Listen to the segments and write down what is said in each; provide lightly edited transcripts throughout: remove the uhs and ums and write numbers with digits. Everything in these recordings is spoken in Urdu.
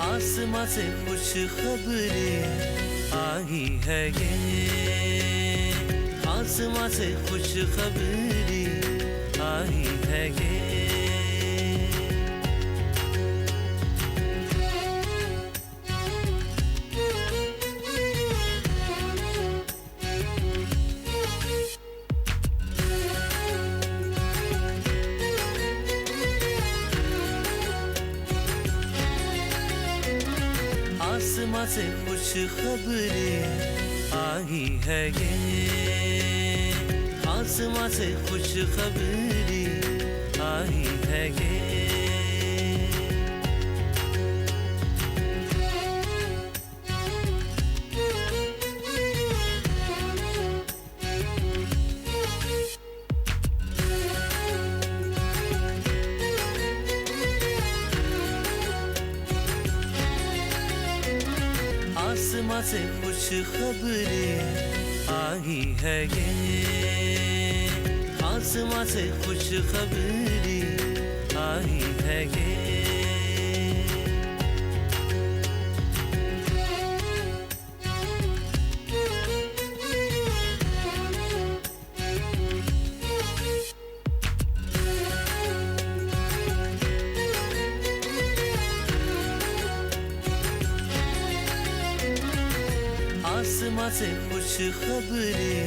آسماں سے خوش خبریں آئی ہے یہ، آسماں سے خوش خبریں آئی ہے یہ۔ آسماں سے خوش خبریں آئی ہے یہ، آسماں سے خوش خبریں آئی ہے یہ۔ آسماں سے خوش خبریں آئی ہے یہ، آسماں سے خوش خبریں آئی ہے یہ۔ آسماں سے خوش خبریں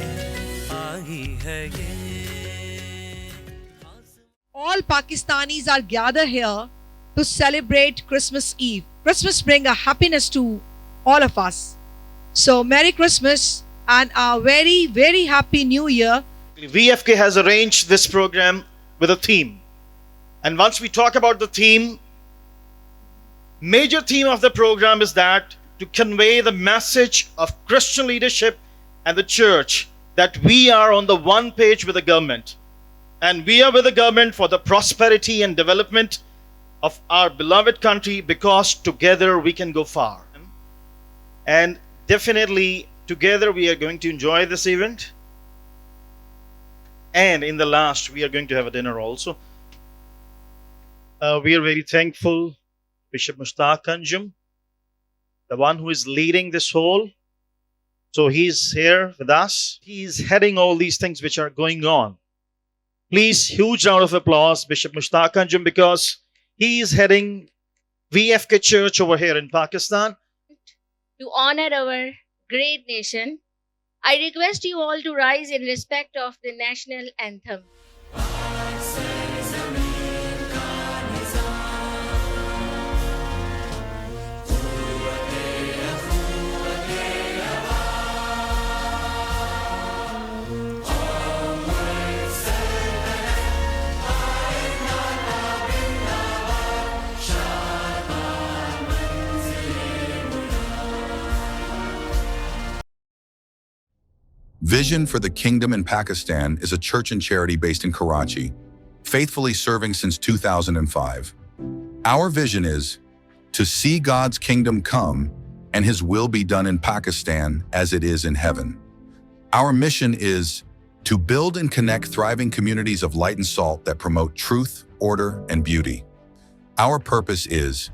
آئی ہے یہ۔ All Pakistanis are gathered here to celebrate Christmas Eve. Christmas brings a happiness to all of us. So Merry Christmas and a very, very Happy New Year. VFK has arranged this program with a theme. And once we talk about the theme, major theme of the program is that to convey the message of Christian leadership and the church that we are on the one page with the government. And we are with the government for the prosperity and development of our beloved country, because together we can go far. And definitely together we are going to enjoy this event. And in the last, we are going to have a dinner also. We are very thankful, Bishop Mushtaq Anjum, the one who is leading this whole. So he's here with us. He's heading all these things which are going on. Please, huge round of applause, Bishop Mushtaq Anjum, because he is heading VFK Church over here in Pakistan. To honor our great nation, I request you all to rise in respect of the national anthem. Vision for the Kingdom in Pakistan is a church and charity based in Karachi, faithfully serving since 2005. Our vision is to see God's kingdom come and His will be done in Pakistan as it is in heaven. Our mission is to build and connect thriving communities of light and salt that promote truth, order, and beauty. Our purpose is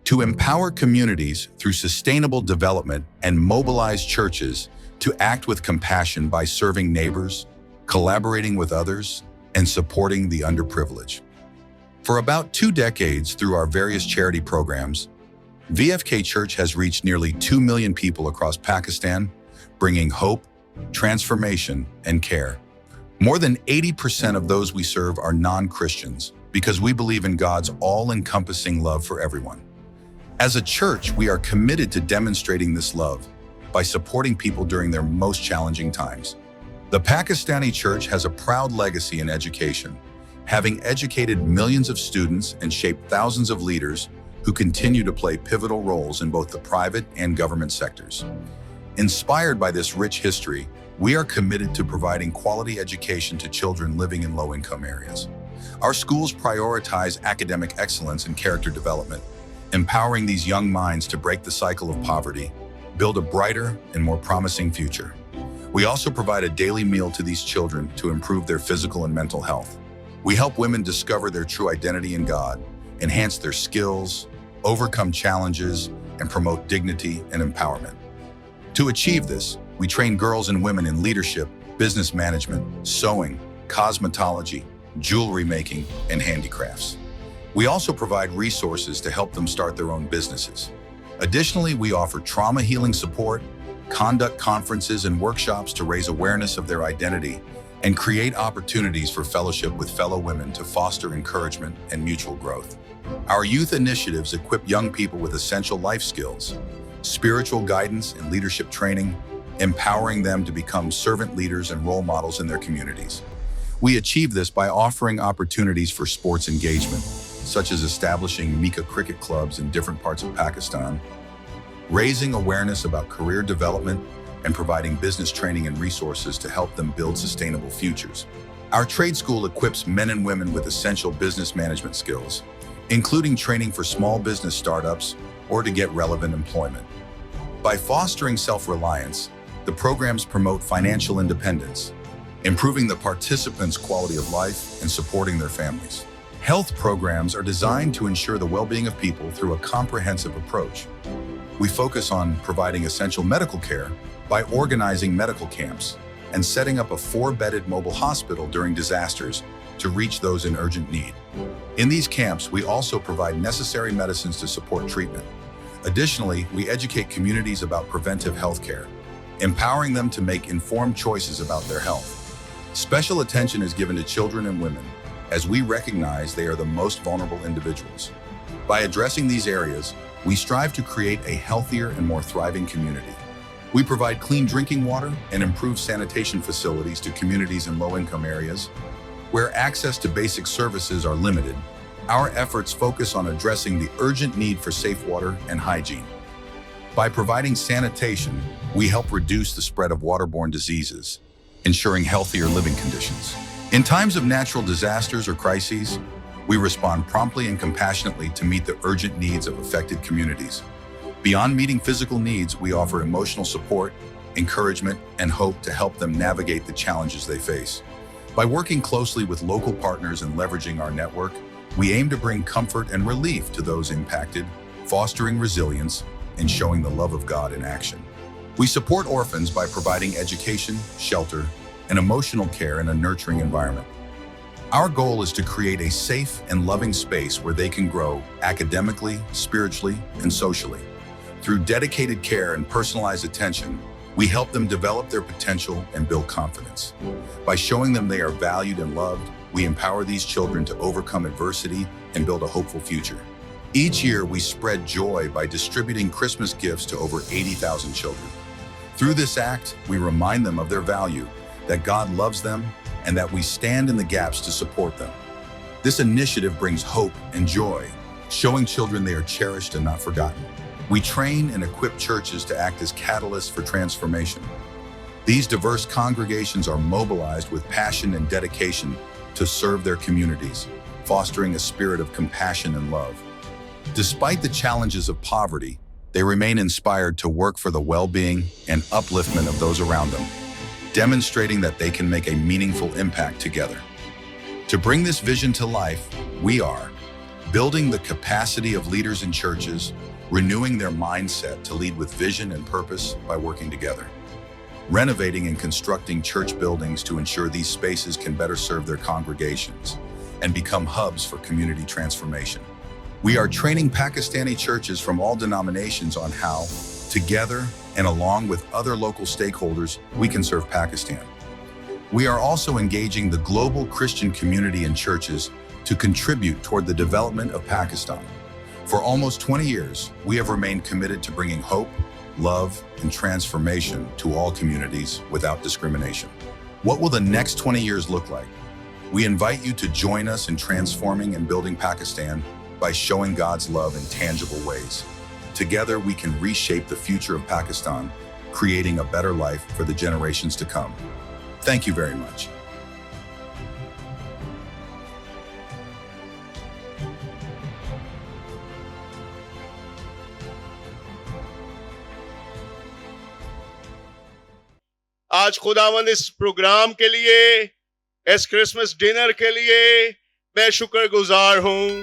to empower communities through sustainable development and mobilize churches to act with compassion by serving neighbors, collaborating with others, and supporting the underprivileged. For about 2 decades through our various charity programs, VFK Church has reached nearly 2 million people across Pakistan, bringing hope, transformation, and care. More than 80% of those we serve are non-Christians because we believe in God's all-encompassing love for everyone. As a church, we are committed to demonstrating this love by supporting people during their most challenging times. The Pakistani Church has a proud legacy in education, having educated millions of students and shaped thousands of leaders who continue to play pivotal roles in both the private and government sectors. Inspired by this rich history, we are committed to providing quality education to children living in low-income areas. Our schools prioritize academic excellence and character development, empowering these young minds to break the cycle of poverty, build a brighter and more promising future. We also provide a daily meal to these children to improve their physical and mental health. We help women discover their true identity in God, enhance their skills, overcome challenges, and promote dignity and empowerment. To achieve this, we train girls and women in leadership, business management, sewing, cosmetology, jewelry making, and handicrafts. We also provide resources to help them start their own businesses. Additionally, we offer trauma healing support, conduct conferences and workshops to raise awareness of their identity, and create opportunities for fellowship with fellow women to foster encouragement and mutual growth. Our youth initiatives equip young people with essential life skills, spiritual guidance and leadership training, empowering them to become servant leaders and role models in their communities. We achieve this by offering opportunities for sports engagement, such as establishing Mika cricket clubs in different parts of Pakistan, raising awareness about career development, and providing business training and resources to help them build sustainable futures. Our trade school equips men and women with essential business management skills, including training for small business startups or to get relevant employment. By fostering self-reliance, the programs promote financial independence, improving the participants' quality of life and supporting their families. Health programs are designed to ensure the well-being of people through a comprehensive approach. We focus on providing essential medical care by organizing medical camps and setting up a 4-bedded mobile hospital during disasters to reach those in urgent need. In these camps, we also provide necessary medicines to support treatment. Additionally, we educate communities about preventive health care, empowering them to make informed choices about their health. Special attention is given to children and women, as we recognize they are the most vulnerable individuals. By addressing these areas, we strive to create a healthier and more thriving community. We provide clean drinking water and improve sanitation facilities to communities in low-income areas. Where access to basic services are limited, our efforts focus on addressing the urgent need for safe water and hygiene. By providing sanitation, we help reduce the spread of waterborne diseases, ensuring healthier living conditions. In times of natural disasters or crises, we respond promptly and compassionately to meet the urgent needs of affected communities. Beyond meeting physical needs, we offer emotional support, encouragement, and hope to help them navigate the challenges they face. By working closely with local partners and leveraging our network, we aim to bring comfort and relief to those impacted, fostering resilience and showing the love of God in action. We support orphans by providing education, shelter, and emotional care in a nurturing environment. Our goal is to create a safe and loving space where they can grow academically, spiritually, and socially. Through dedicated care and personalized attention, we help them develop their potential and build confidence. By showing them they are valued and loved, we empower these children to overcome adversity and build a hopeful future. Each year, we spread joy by distributing Christmas gifts to over 80,000 children. Through this act, we remind them of their value, that God loves them, and that we stand in the gaps to support them. This initiative brings hope and joy, showing children they are cherished and not forgotten. We train and equip churches to act as catalysts for transformation. These diverse congregations are mobilized with passion and dedication to serve their communities, fostering a spirit of compassion and love. Despite the challenges of poverty, they remain inspired to work for the well-being and upliftment of those around them, demonstrating that they can make a meaningful impact together. To bring this vision to life, we are building the capacity of leaders in churches, renewing their mindset to lead with vision and purpose by working together, renovating and constructing church buildings to ensure these spaces can better serve their congregations and become hubs for community transformation. We are training Pakistani churches from all denominations on how, together and along with other local stakeholders, we can serve Pakistan. We are also engaging the global Christian community and churches to contribute toward the development of Pakistan. For almost 20 years, we have remained committed to bringing hope, love, and transformation to all communities without discrimination. What will the next 20 years look like? We invite you to join us in transforming and building Pakistan by showing God's love in tangible ways. Together, we can reshape the future of Pakistan, creating a better life for the generations to come. Thank you very much. آج خداوند اس پروگرام کے لیے، اس کرسمس ڈنر کے لیے میں شکر گزار ہوں.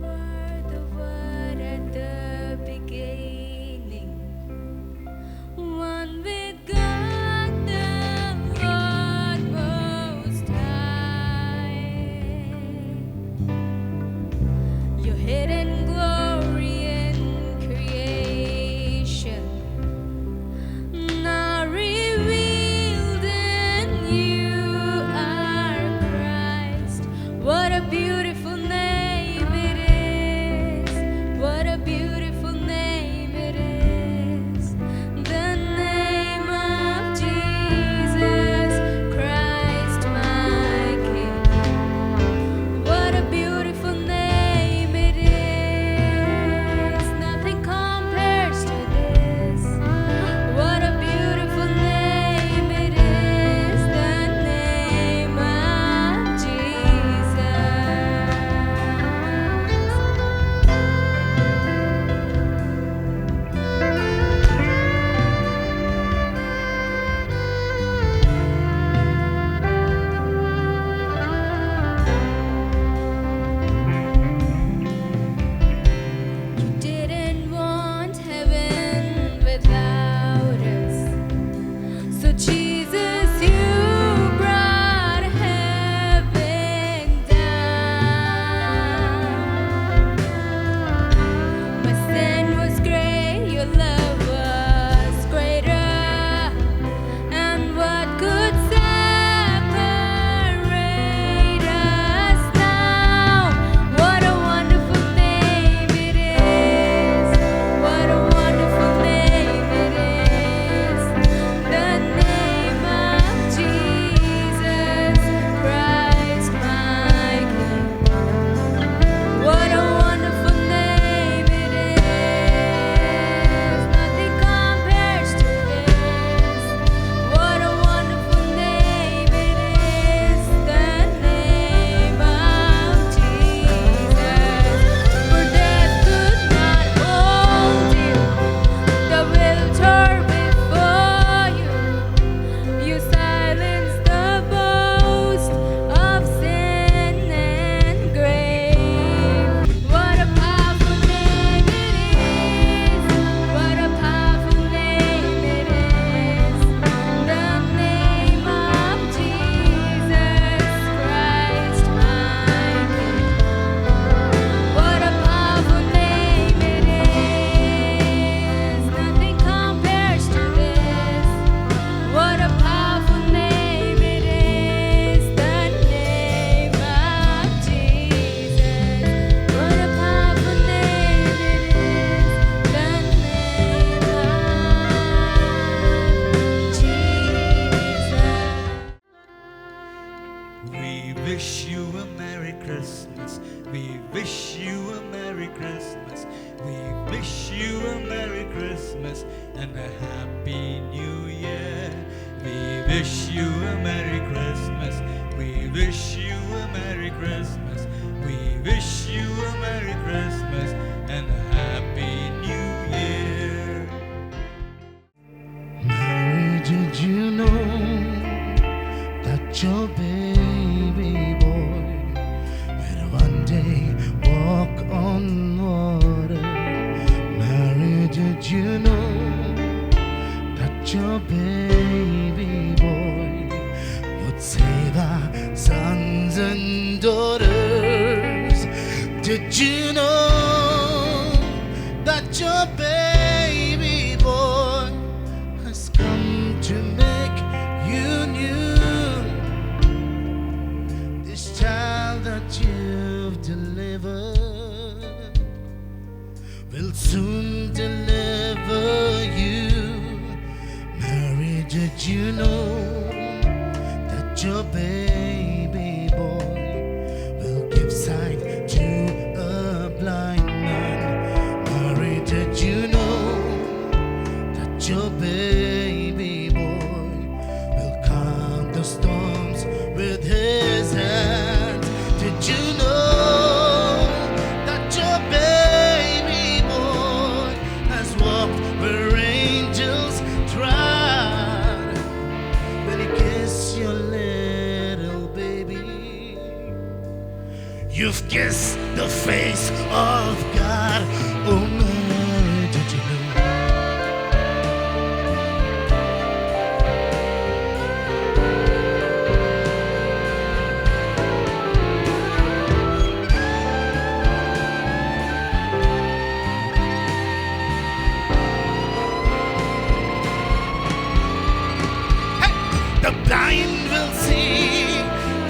were the Word at the beginning, one with God the Lord Most High. Your hidden glory in creation, now revealed in you are Christ. What a beautiful name it is. What a beautiful name it is. The name of Jesus Christ, my King. What a beautiful name it is. Nothing compares to this. What a beautiful name it is. The name of Jesus. You didn't want heaven without us. So Jesus, you brought heaven down. My sin was great, your love was greater. And what could separate us now? What a wonderful name it is. What a wonderful name it is. The name of Jesus Christ, my King. What a wonderful name it is. Nothing compares to this. What a wonderful name it is. The name of Jesus. For death could not hold you. The will tore before you. You silenced the boast of sin and grave. What a powerful name it is. What a powerful name it is. The name of Jesus Christ, my King. What a powerful name it is. Nothing compares to this. What a powerful name it is. The name of Jesus. What a powerful name it is. The name of Jesus. We wish you a Merry Christmas. We wish you a Merry Christmas. We wish you a Merry Christmas and a Happy New Year. We wish you a Merry Christmas. We wish you a Merry Christmas. We wish you a Merry Christmas and a Happy New Year. Mary, did you know that your baby boy will one day walk on water? Mary, you know that your baby boy would save our sons and daughters? Did you know that your baby boy has come to make you new? This child that you've delivered will soon deliver you. Mary, did you know that your baby boy will give sight to a blind man? Mary, did you know that your baby boy will calm the storms with his hands? Did you know that your baby boy has walked where angels trod? Will he kiss your little baby? You've kissed the face of God. Oh Mary, did you know? The blind will see,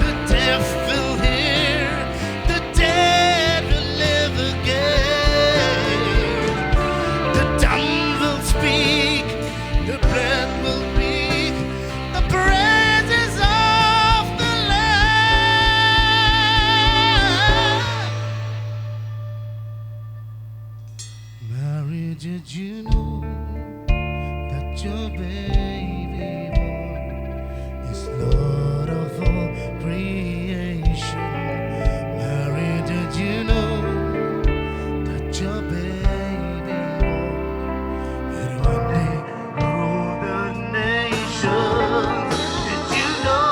the deaf will hear, the dead will live again. The dumb will speak, the breath will speak, the praises of the Lamb. Mary, did you know that your baby boy is Lord of all creation? Mary, did you know that your baby boy will one day rule the nations? Did you know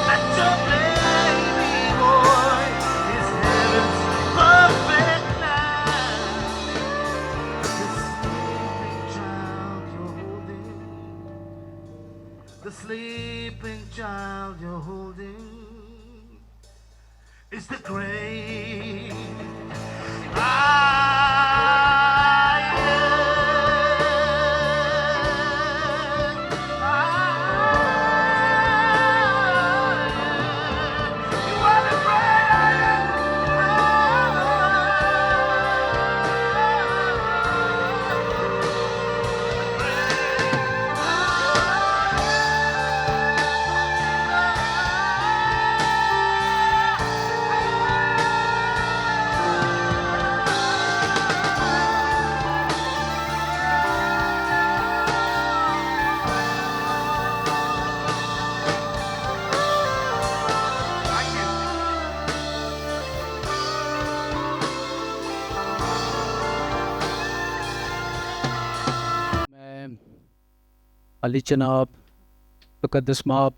that your baby boy is heaven's perfect lamb? The sleeping child you're holding is the great I am. You are the great I میں علی جناب مقدس ماب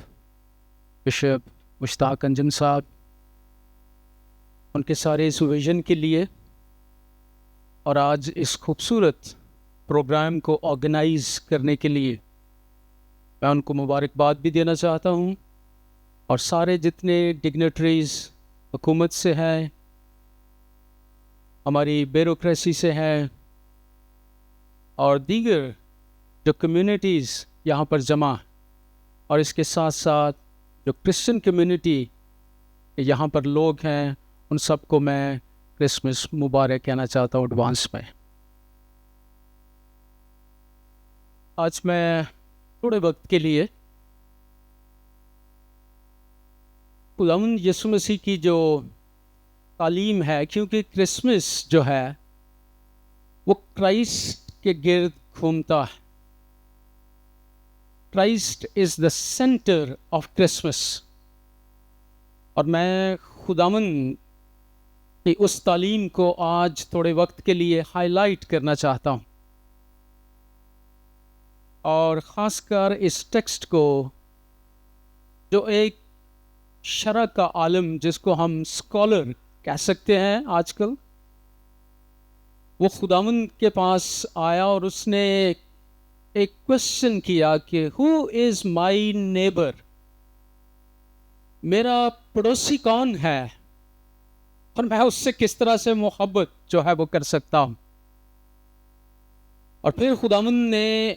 بشپ مشتاق انجم صاحب ان کے سارے اس ویژن کے لیے اور آج اس خوبصورت پروگرام کو آرگنائز کرنے کے لیے میں ان کو مبارکباد بھی دینا چاہتا ہوں، اور سارے جتنے ڈگنیٹریز حکومت سے ہیں، ہماری بیوروکریسی سے ہیں، اور دیگر جو کمیونٹیز یہاں پر جمع، اور اس کے ساتھ ساتھ جو کرسچن کمیونٹی یہاں پر لوگ ہیں، ان سب کو میں کرسمس مبارک کہنا چاہتا ہوں ایڈوانس میں۔ آج میں تھوڑے وقت کے لیے خداوند یسوع مسیح کی جو تعلیم ہے، کیونکہ کرسمس جو ہے وہ کرائسٹ کے گرد گھومتا ہے۔ Christ is the centre of Christmas, اور میں خداوند کی اس تعلیم کو آج تھوڑے وقت کے لیے ہائی لائٹ کرنا چاہتا ہوں، اور خاص کر اس ٹیکسٹ کو جو ایک شرع کا عالم، جس کو ہم اسکالر کہہ سکتے ہیں آج کل، وہ خداوند کے پاس آیا اور اس نے ایک کوشچن کیا کہ ہو از مائی نیبر، میرا پڑوسی کون ہے، اور میں اس سے کس طرح سے محبت جو ہے وہ کر سکتا ہوں. اور پھر خداوند نے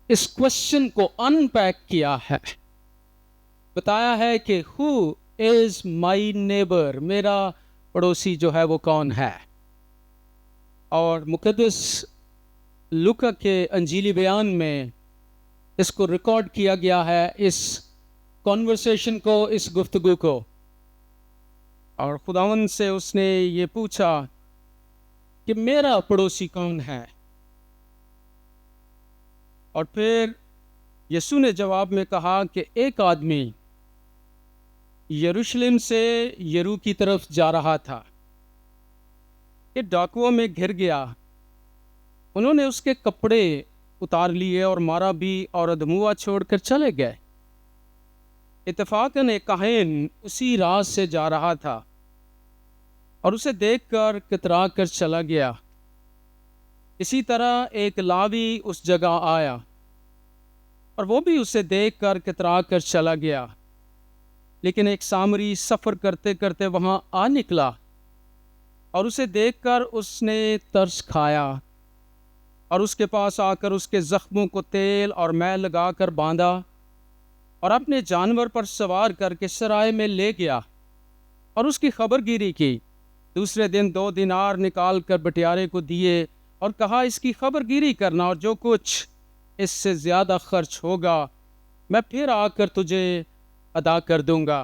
اس کوشچن کو ان پیک کیا ہے، بتایا ہے کہ ہو از مائی نیبر، میرا پڑوسی جو ہے وہ کون ہے. اور مقدس لوکا کے انجیلی بیان میں اس کو ریکارڈ کیا گیا ہے، اس کانورسیشن کو، اس گفتگو کو. اور خداوند سے اس نے یہ پوچھا کہ میرا پڑوسی کون ہے. اور پھر یسوع نے جواب میں کہا کہ ایک آدمی یروشلم سے یرو کی طرف جا رہا تھا کہ ڈاکوؤں میں گھر گیا، انہوں نے اس کے کپڑے اتار لیے اور مارا بھی اور دموع چھوڑ کر چلے گئے. اتفاقاً ایک کاہن اسی راہ سے جا رہا تھا اور اسے دیکھ کر کترا کر چلا گیا. اسی طرح ایک لاوی اس جگہ آیا اور وہ بھی اسے دیکھ کر کترا کر چلا گیا. لیکن ایک سامری سفر کرتے کرتے وہاں آ نکلا اور اسے دیکھ کر اس نے ترس کھایا اور اس کے پاس آ کر اس کے زخموں کو تیل اور مے لگا کر باندھا اور اپنے جانور پر سوار کر کے سرائے میں لے گیا اور اس کی خبر گیری کی. دوسرے دن 2 دینار نکال کر بٹیارے کو دیے اور کہا اس کی خبر گیری کرنا، اور جو کچھ اس سے زیادہ خرچ ہوگا میں پھر آ کر تجھے ادا کر دوں گا.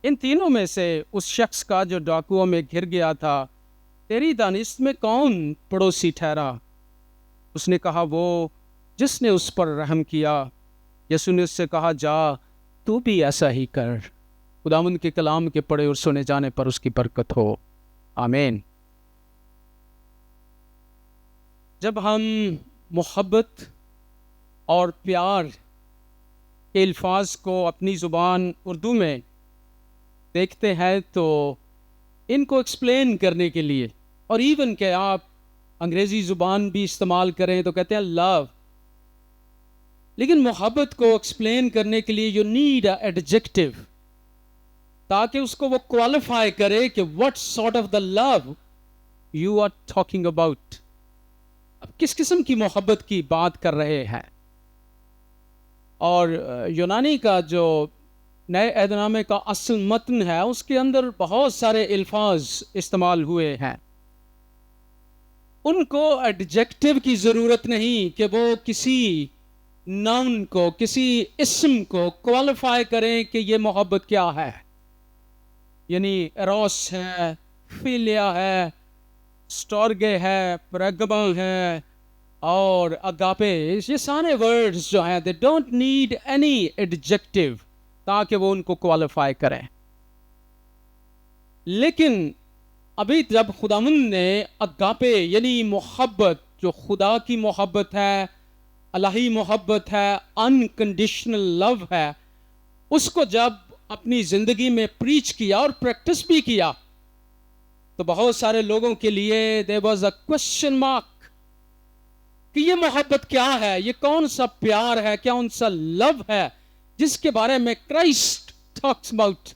ان تینوں میں سے اس شخص کا جو ڈاکوؤں میں گھر گیا تھا تیری دانست میں کون پڑوسی ٹھہرا؟ اس نے کہا وہ جس نے اس پر رحم کیا. یسوع نے اس سے کہا جا تو بھی ایسا ہی کر. خداوند کے کلام کے پڑھے اور سنے جانے پر اس کی برکت ہو، آمین. جب ہم محبت اور پیار کے الفاظ کو اپنی زبان اردو میں دیکھتے ہیں تو ان کو ایکسپلین کرنے کے لیے، اور ایون کہ آپ انگریزی زبان بھی استعمال کریں تو کہتے ہیں لو، لیکن محبت کو ایکسپلین کرنے کے لیے یو نیڈ اے ایڈجیکٹو، تاکہ اس کو وہ کوالیفائی کرے کہ what sort of the love you are talking about. اب کس قسم کی محبت کی بات کر رہے ہیں. اور یونانی کا جو نئے عہد نامے کا اصل متن ہے اس کے اندر بہت سارے الفاظ استعمال ہوئے ہیں. ان کو ایڈجیکٹو کی ضرورت نہیں کہ وہ کسی ناؤن کو، کسی اسم کو کوالیفائی کریں کہ یہ محبت کیا ہے. یعنی ایروس ہے، فیلیا ہے، سٹورگے ہے، پریگما ہے اور اگاپے، یہ سارے ورڈز جو ہیں they don't need any adjective تاکہ وہ ان کو کوالیفائی کریں. لیکن ابھی جب خداوند نے اگاپے یعنی محبت، جو خدا کی محبت ہے، الہی محبت ہے، انکنڈیشنل لو ہے، اس کو جب اپنی زندگی میں پریچ کیا اور پریکٹس بھی کیا تو بہت سارے لوگوں کے لیے there was a question mark کہ یہ محبت کیا ہے، یہ کون سا پیار ہے، کون سا لو ہے جس کے بارے میں کرائسٹ ٹاکس اباؤٹ.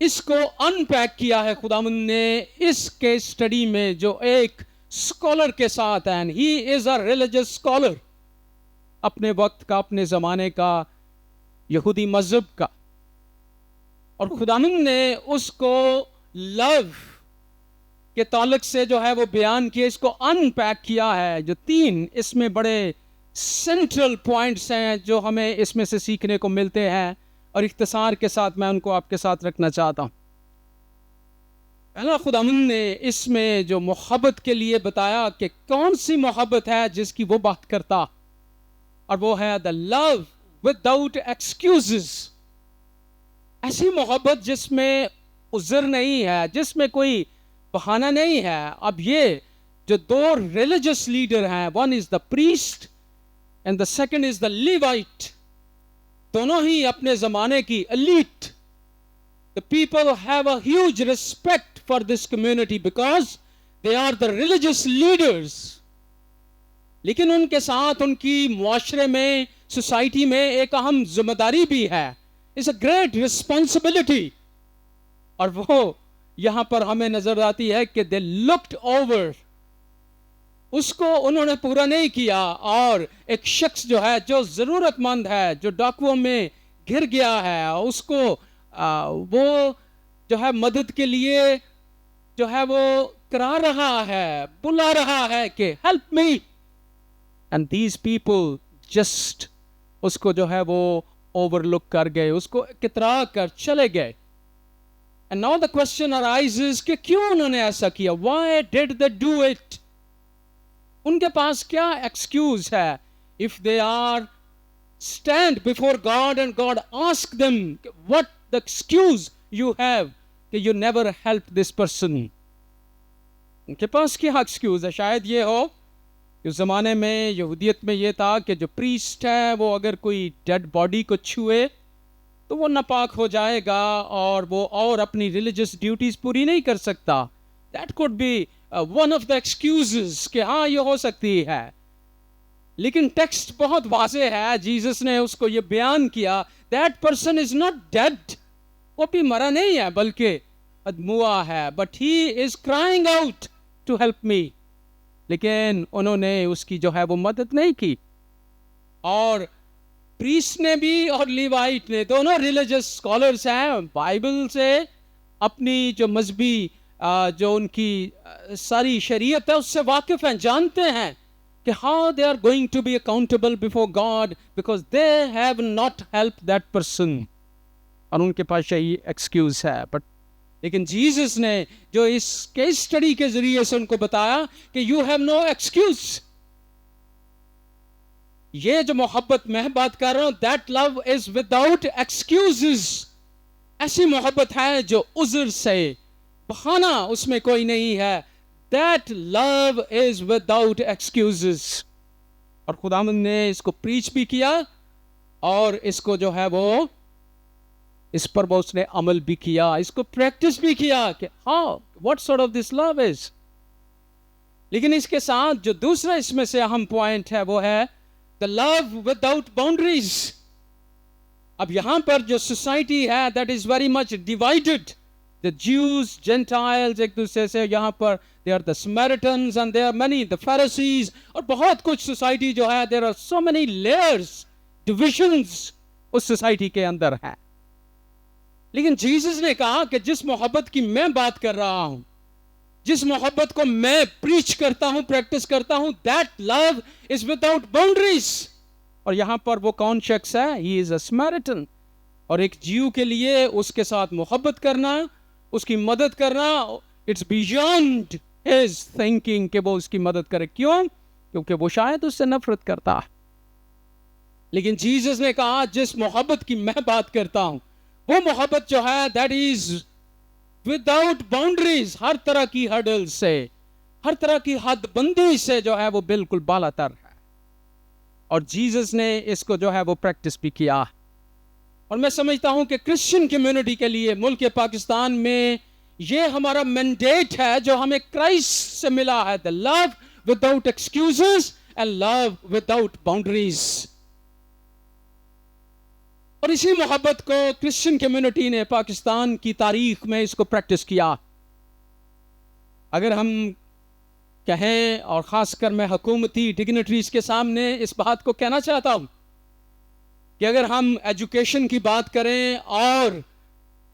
اس کو ان پیک کیا ہے خداوند نے اس کے اسٹڈی میں جو ایک اسکالر کے ساتھ ہیں. ہی از اے ریلیجس اسکالر، اپنے وقت کا، اپنے زمانے کا، یہودی مذہب کا. اور خداوند نے اس کو لو کے تعلق سے جو ہے وہ بیان کیا، اس کو ان پیک کیا ہے. جو 3 اس میں بڑے سینٹرل پوائنٹس ہیں جو ہمیں اس میں سے سیکھنے کو ملتے ہیں، اور اختصار کے ساتھ میں ان کو آپ کے ساتھ رکھنا چاہتا ہوں. پہلا خداوند نے اس میں جو محبت کے لیے بتایا کہ کون سی محبت ہے جس کی وہ بات کرتا، اور وہ ہے the love without excuses. ایسی محبت جس میں عذر نہیں ہے، جس میں کوئی بہانہ نہیں ہے. اب یہ جو 2 ریلیجس لیڈر ہیں، one is the priest and the second is the Levite، دونوں ہی اپنے زمانے کی elite. The people have a huge respect for this community because they are the religious leaders. لیکن ان کے ساتھ ان کی معاشرے میں, سوسائٹی میں ایک اہم ذمہ داری بھی ہے. It's a great responsibility. اور وہ یہاں پر ہمیں نظر آتی ہے کہ they looked over. اس کو انہوں نے پورا نہیں کیا, اور ایک شخص جو ہے, جو ضرورت مند ہے, جو ڈاکوؤں میں گر گیا ہے, اس کو وہ جو ہے مدد کے لیے جو ہے وہ کرا رہا ہے, بلا رہا ہے کہ help me. And these people just اس کو جو ہے وہ اوور لک کر گئے, اس کو کترا کر چلے گئے. And now the question arises کہ کیوں انہوں نے ایسا کیا؟ Why did they do it? ان کے پاس کیا ایکسکیوز ہے؟ If they are stand before God and God ask them what the excuse you have کہ you never helped this person. ان کے پاس کیا ایکسکیوز ہے؟ شاید یہ ہو کہ اس زمانے میں یہودیت میں یہ تھا کہ جو پریسٹ ہے وہ اگر کوئی ڈیڈ باڈی کو چھوئے تو وہ ناپاک ہو جائے گا اور وہ اور اپنی ریلیجس ڈیوٹیز پوری نہیں کر سکتا. That could be one of the excuses کہ ہاں یہ ہو سکتی ہے. لیکن ٹیکسٹ بہت واضح ہے, جیسس نے اس کو یہ بیان کیا, that person is not dead. وہ بھی مرا نہیں ہے بلکہ ادموا ہے, but he is crying out to help me. لیکن انہوں نے اس کی جو ہے وہ مدد نہیں کی. اور پریسٹ نے بھی اور لیوائٹ نے, دونوں ریلیجس اسکالرس ہیں, بائبل سے اپنی جو مذہبی جو ان کی ساری شریعت ہے اس سے واقف ہیں, جانتے ہیں کہ how they are going to be accountable before God because they have not help that person. اور ان کے پاس یہی ایکسکیوز ہے. بٹ لیکن جیسس نے جو اس کیس اسٹڈی کے ذریعے سے ان کو بتایا کہ یو ہیو نو ایکسکیوز. یہ جو محبت میں بات کر رہا ہوں, that love is without excuses. ایسی محبت ہے جو عذر سے, بہانہ اس میں کوئی نہیں ہے. That love is without excuses. اور خداوند نے اس کو پریچ بھی کیا اور اس کو جو ہے وہ اس پر وہ اس نے عمل بھی کیا, اس کو پریکٹس بھی کیا کہ how what sort of this love is. لیکن اس کے ساتھ جو دوسرا اس میں سے اہم پوائنٹ ہے وہ ہے the love without boundaries. اب یہاں پر جو سوسائٹی ہے that is very much divided. The Jews, Gentiles ایک دوسرے سے یہاں پر they are the Samaritans and there are many the Pharisees, اور بہت کچھ سوسائٹی جو ہے there are so many layers, divisions us society کے اندر ہیں. لیکن جیسس نے کہا کہ جس محبت کی میں بات کر رہا ہوں, جس محبت کو میں پریچ کرتا ہوں, پریکٹس کرتا ہوں, that love is without boundaries. اور یہاں پر وہ کون شخص ہے؟ he is a Samaritan. اور ایک جیو کے لیے اس کے ساتھ محبت کرنا, اس کی مدد کرنا, it's beyond his thinking کہ وہ اس کی مدد کرے. کیوں؟ کیونکہ وہ شاید اس سے نفرت کرتا ہے. لیکن جیسس نے کہا جس محبت کی میں بات کرتا ہوں وہ محبت جو ہے that is without boundaries, ہر طرح کی ہرڈل سے, ہر طرح کی حد بندی سے جو ہے وہ بالکل بالا تر ہے. اور جیسس نے اس کو جو ہے وہ پریکٹس بھی کیا. اور میں سمجھتا ہوں کہ کرسچن کمیونٹی کے لیے ملک پاکستان میں یہ ہمارا مینڈیٹ ہے جو ہمیں کرائسٹ سے ملا ہے, the love without excuses and love without boundaries. اور اسی محبت کو کرسچن کمیونٹی نے پاکستان کی تاریخ میں اس کو پریکٹس کیا. اگر ہم کہیں, اور خاص کر میں حکومتی ڈگنیٹریز کے سامنے اس بات کو کہنا چاہتا ہوں کہ اگر ہم ایجوکیشن کی بات کریں اور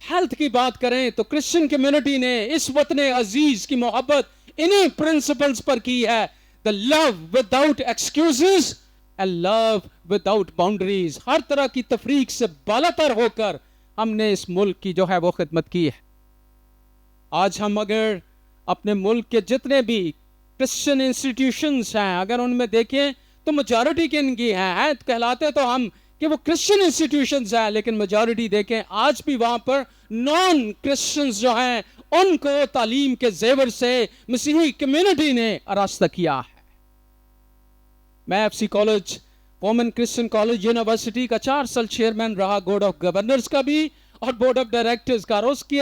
ہیلتھ کی بات کریں تو کرسچن کمیونٹی نے اس وطن عزیز کی محبت انہی پرنسپلز پر کی ہے, the love without excuses and love without boundaries. ہر طرح کی تفریق سے بالاتر ہو کر ہم نے اس ملک کی جو ہے وہ خدمت کی ہے. آج ہم اگر اپنے ملک کے جتنے بھی کرسچن انسٹیٹیوشنز ہیں اگر ان میں دیکھیں تو میجارٹی کن کی ہیں, کہلاتے تو ہم کہ وہ کرسچن انسٹیٹیوشنز ہیں, لیکن میجارٹی دیکھیں آج بھی وہاں پر نان کرسچنز جو ہیں ان کو تعلیم کے زیور سے مسیحی کمیونٹی نے آراستہ کیا ہے. میں F C college, woman Christian college university کا 4 سال چیئرمین رہا, بورڈ آف گورنرز کا بھی اور بورڈ آف ڈائریکٹرز کا, اور اس کے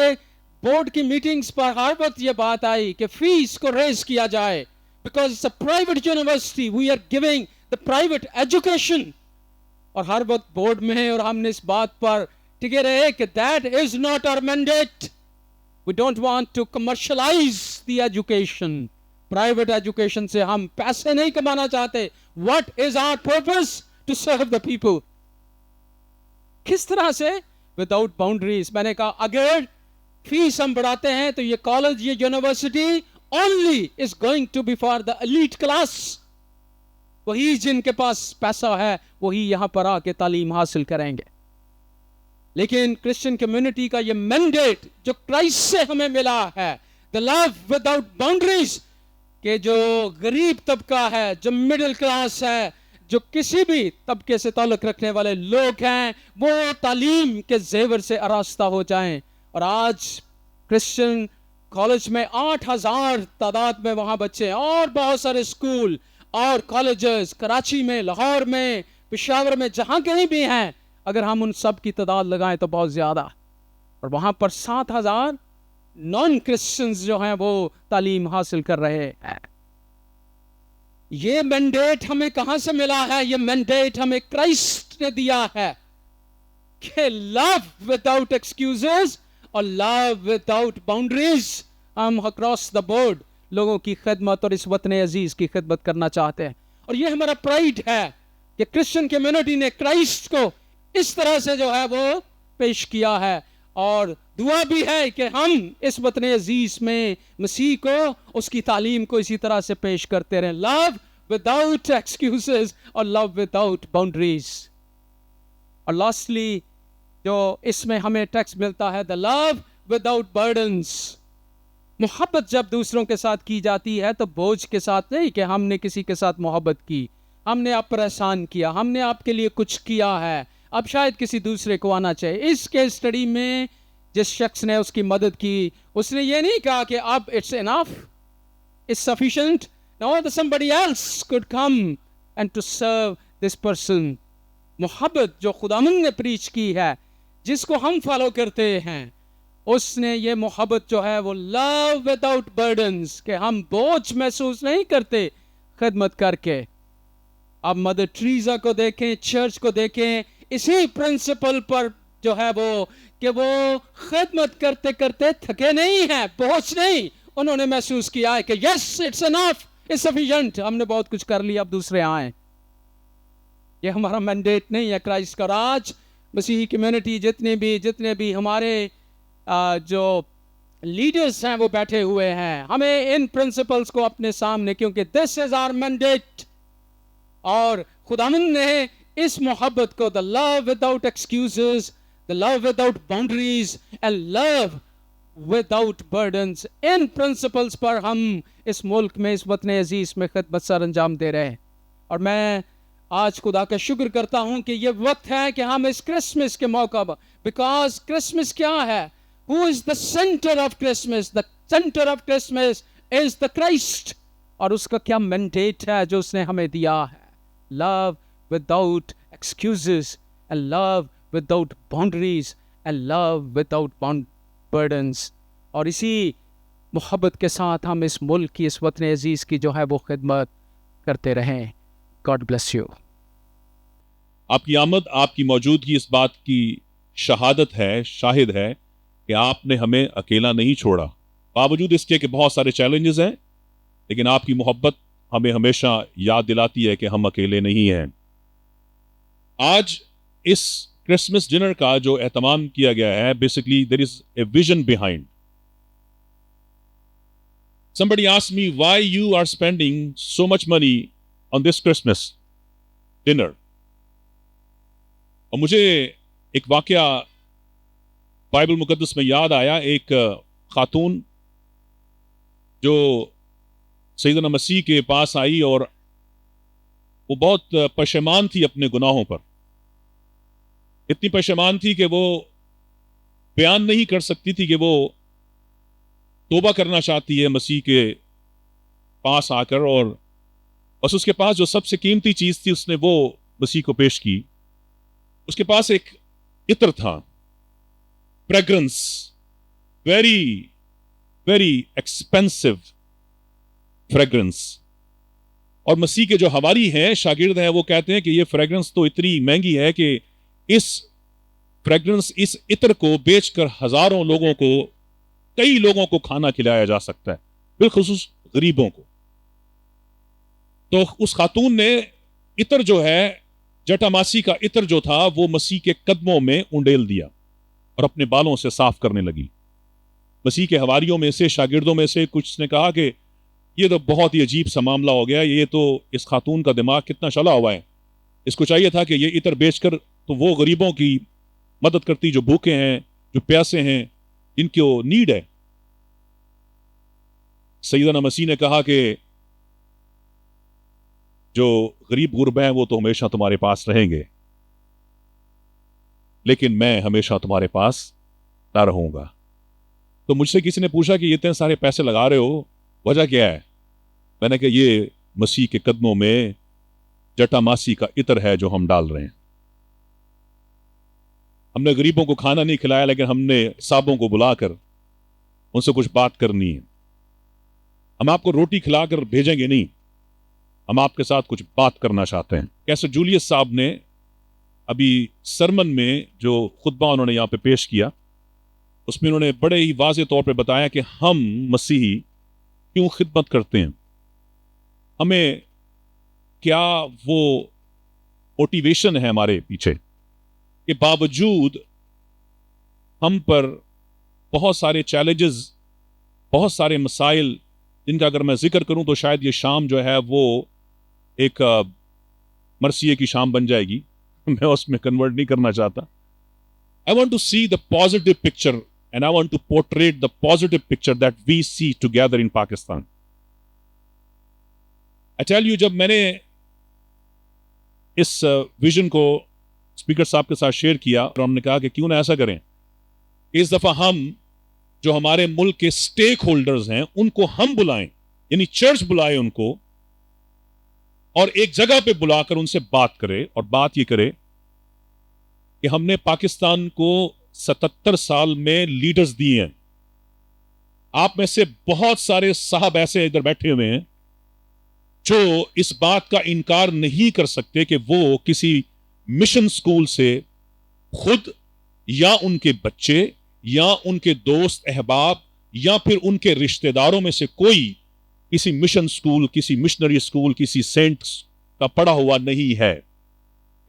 بورڈ کی میٹنگز پر ہر وقت یہ بات آئی کہ فیس کو ریز کیا جائے, because it's a private university, we are giving the private education. اور ہر وقت بورڈ میں اور ہم نے اس بات پر ٹکے رہے کہ that is not our mandate. We don't want to commercialize the education. Private education سے ہم پیسے نہیں کمانا چاہتے. What is our purpose? To serve the people. کس طرح سے؟ Without boundaries. میں نے کہا اگر فیس ہم بڑھاتے ہیں تو یہ کالج, یہ university only is going to be for the elite class. وہی جن کے پاس پیسہ ہے وہی یہاں پر آ کے تعلیم حاصل کریں گے. لیکن کرسچن کمیونٹی کا یہ مینڈیٹ جو کرائسٹ سے ہمیں ملا ہے, the love without boundaries, کہ جو غریب طبقہ ہے, جو مڈل کلاس ہے, جو کسی بھی طبقے سے تعلق رکھنے والے لوگ ہیں, وہ تعلیم کے زیور سے آراستہ ہو جائیں. اور آج کرسچن کالج میں 8,000 تعداد میں وہاں بچے, اور بہت سارے اسکول اور کالجز کراچی میں, لاہور میں, پشاور میں, جہاں کہیں بھی ہیں. اگر ہم ان سب کی تعداد لگائیں تو بہت زیادہ. اور وہاں پر 7,000 نان کرسچنز جو ہیں وہ تعلیم حاصل کر رہے ہیں. یہ مینڈیٹ ہمیں کہاں سے ملا ہے؟ یہ مینڈیٹ ہمیں کرائسٹ نے دیا ہے کہ لو وداؤٹ ایکسکیوزز اور لو وداؤٹ باؤنڈریز. ہم اکراس دا بورڈ لوگوں کی خدمت اور اس وطن عزیز کی خدمت کرنا چاہتے ہیں. اور یہ ہمارا پرائیڈ ہے کہ کرسچن کمیونٹی نے کرائسٹ کو اس طرح سے جو ہے وہ پیش کیا ہے. اور دعا بھی ہے کہ ہم اس وطن عزیز میں مسیح کو, اس کی تعلیم کو اسی طرح سے پیش کرتے رہیں. لو وداؤٹ ایکسکیوزز اور لو وداؤٹ باؤنڈریز. اور لاسٹلی جو اس میں ہمیں ٹیکسٹ ملتا ہے, دا لو وداؤٹ برڈنس. محبت جب دوسروں کے ساتھ کی جاتی ہے تو بوجھ کے ساتھ نہیں کہ ہم نے کسی کے ساتھ محبت کی, ہم نے آپ پر احسان کیا, ہم نے آپ کے لیے کچھ کیا ہے, اب شاید کسی دوسرے کو آنا چاہیے. اس کے اسٹڈی میں جس شخص نے اس کی مدد کی, اس نے یہ نہیں کہا کہ اب it's enough, it's sufficient. No, somebody else could come and to serve this person. محبت جو خداوند نے پریچ کی ہے, جس کو ہم فالو کرتے ہیں, اس نے یہ محبت جو ہے وہ love without burdens, کہ ہم بوجھ محسوس نہیں کرتے خدمت کر کے. اب مدر ٹریزا کو دیکھیں, چرچ کو دیکھیں, اسی پرنسپل پر جو ہے وہ کہ وہ خدمت کرتے کرتے تھکے نہیں ہیں, بوجھ نہیں. انہوں نے محسوس کیا ہے کہ yes, it's enough, it's sufficient, ہم نے بہت کچھ کر لیا, اب دوسرے آئیں. یہ ہمارا مینڈیٹ نہیں ہے کرائسٹ کا. آج مسیحی کمیونٹی جتنے بھی ہمارے جو لیڈرز ہیں وہ بیٹھے ہوئے ہیں, ہمیں ان پرنسپلز کو اپنے سامنے, کیونکہ this is our mandate. اور خداوند نے اس محبت کو, the love without excuses, the love without boundaries and love without burdens, ان پرنسپلز پر ہم اس ملک میں, اس وطن عزیز میں خدمت سر انجام دے رہے ہیں. اور میں آج خدا کا شکر کرتا ہوں کہ یہ وقت ہے کہ ہم اس کرسمس کے موقع پر, بیکاز کرسمس کیا ہے, who is the center of Christmas? The center of Christmas is the Christ. اور اس کا کیا مینڈیٹ ہے جو اس نے ہمیں دیا ہے, love without excuses and love without boundaries and love without burdens. اور اسی محبت کے ساتھ ہم اس ملک کی, اس وطن عزیز کی جو ہے وہ خدمت کرتے رہیں. God bless you. آپ کی آمد, آپ کی موجودگی اس بات کی شہادت ہے, شاہد ہے کہ آپ نے ہمیں اکیلا نہیں چھوڑا. باوجود اس کے کہ بہت سارے چیلنجز ہیں, لیکن آپ کی محبت ہمیں ہمیشہ یاد دلاتی ہے کہ ہم اکیلے نہیں ہیں. آج اس کرسمس ڈنر کا جو اہتمام کیا گیا ہے, basically there is a vision behind. Somebody asked me why you are spending so much money on this Christmas dinner. اور مجھے ایک واقعہ بائبل مقدس میں یاد آیا. ایک خاتون جو سیدنا مسیح کے پاس آئی اور وہ بہت پشیمان تھی اپنے گناہوں پر. اتنی پشیمان تھی کہ وہ بیان نہیں کر سکتی تھی کہ وہ توبہ کرنا چاہتی ہے مسیح کے پاس آ کر, اور بس اس کے پاس جو سب سے قیمتی چیز تھی اس نے وہ مسیح کو پیش کی. اس کے پاس ایک عطر تھا, fragrance, very, very expensive fragrance. اور مسیح کے جو حواری ہیں, شاگرد ہیں, وہ کہتے ہیں کہ یہ فریگرنس تو اتنی مہنگی ہے کہ اس فریگرنس, اس عطر کو بیچ کر ہزاروں لوگوں کو, کئی لوگوں کو کھانا کھلایا جا سکتا ہے, بالخصوص غریبوں کو. تو اس خاتون نے عطر جو ہے, جٹاماسی کا عطر جو تھا, وہ مسیح کے قدموں میں انڈیل دیا اور اپنے بالوں سے صاف کرنے لگی. مسیح کے حواریوں میں سے, شاگردوں میں سے کچھ نے کہا کہ یہ تو بہت ہی عجیب سا معاملہ ہو گیا, یہ تو اس خاتون کا دماغ کتنا چلا ہوا ہے, اس کو چاہیے تھا کہ یہ عطر بیچ کر تو وہ غریبوں کی مدد کرتی جو بھوکے ہیں, جو پیاسے ہیں, جن کو نیڈ ہے. سیدنا مسیح نے کہا کہ جو غریب غربا ہیں وہ تو ہمیشہ تمہارے پاس رہیں گے, لیکن میں ہمیشہ تمہارے پاس نہ رہوں گا. تو مجھ سے کسی نے پوچھا کہ یہ اتنے سارے پیسے لگا رہے ہو, وجہ کیا ہے؟ میں نے کہا یہ مسیح کے قدموں میں جٹاماسی کا عطر ہے جو ہم ڈال رہے ہیں. ہم نے غریبوں کو کھانا نہیں کھلایا, لیکن ہم نے صاحبوں کو بلا کر ان سے کچھ بات کرنی ہے. ہم آپ کو روٹی کھلا کر بھیجیں گے نہیں, ہم آپ کے ساتھ کچھ بات کرنا چاہتے ہیں. کیسے جولیس صاحب نے ابھی سرمن میں جو خطبہ انہوں نے یہاں پہ پیش کیا, اس میں انہوں نے بڑے ہی واضح طور پہ بتایا کہ ہم مسیحی کیوں خدمت کرتے ہیں, ہمیں کیا وہ موٹیویشن ہے ہمارے پیچھے, کہ باوجود ہم پر بہت سارے چیلنجز, بہت سارے مسائل, جن کا اگر میں ذکر کروں تو شاید یہ شام جو ہے وہ ایک مرثیے کی شام بن جائے گی, میں اس میں کنورٹ نہیں کرنا چاہتا. I want to see the positive picture and I want to portray the positive picture that we see together in Pakistan. I tell you, جب میں نے اس ویژن کو اسپیکر صاحب کے ساتھ شیئر کیا اور ہم نے کہا کہ کیوں نہ ایسا کریں, اس دفعہ ہم جو ہمارے ملک کے سٹیک ہولڈرز ہیں ان کو ہم بلائیں, یعنی چرچ بلائے ان کو, اور ایک جگہ پہ بلا کر ان سے بات کرے, اور بات یہ کرے کہ ہم نے پاکستان کو 77 سال میں لیڈرز دیے ہیں. آپ میں سے بہت سارے صاحب ایسے ادھر بیٹھے ہوئے ہیں جو اس بات کا انکار نہیں کر سکتے کہ وہ کسی مشن سکول سے خود یا ان کے بچے یا ان کے دوست احباب یا پھر ان کے رشتہ داروں میں سے کوئی کسی مشن سکول, کسی مشنری سکول, کسی سینٹ کا پڑھا ہوا نہیں ہے.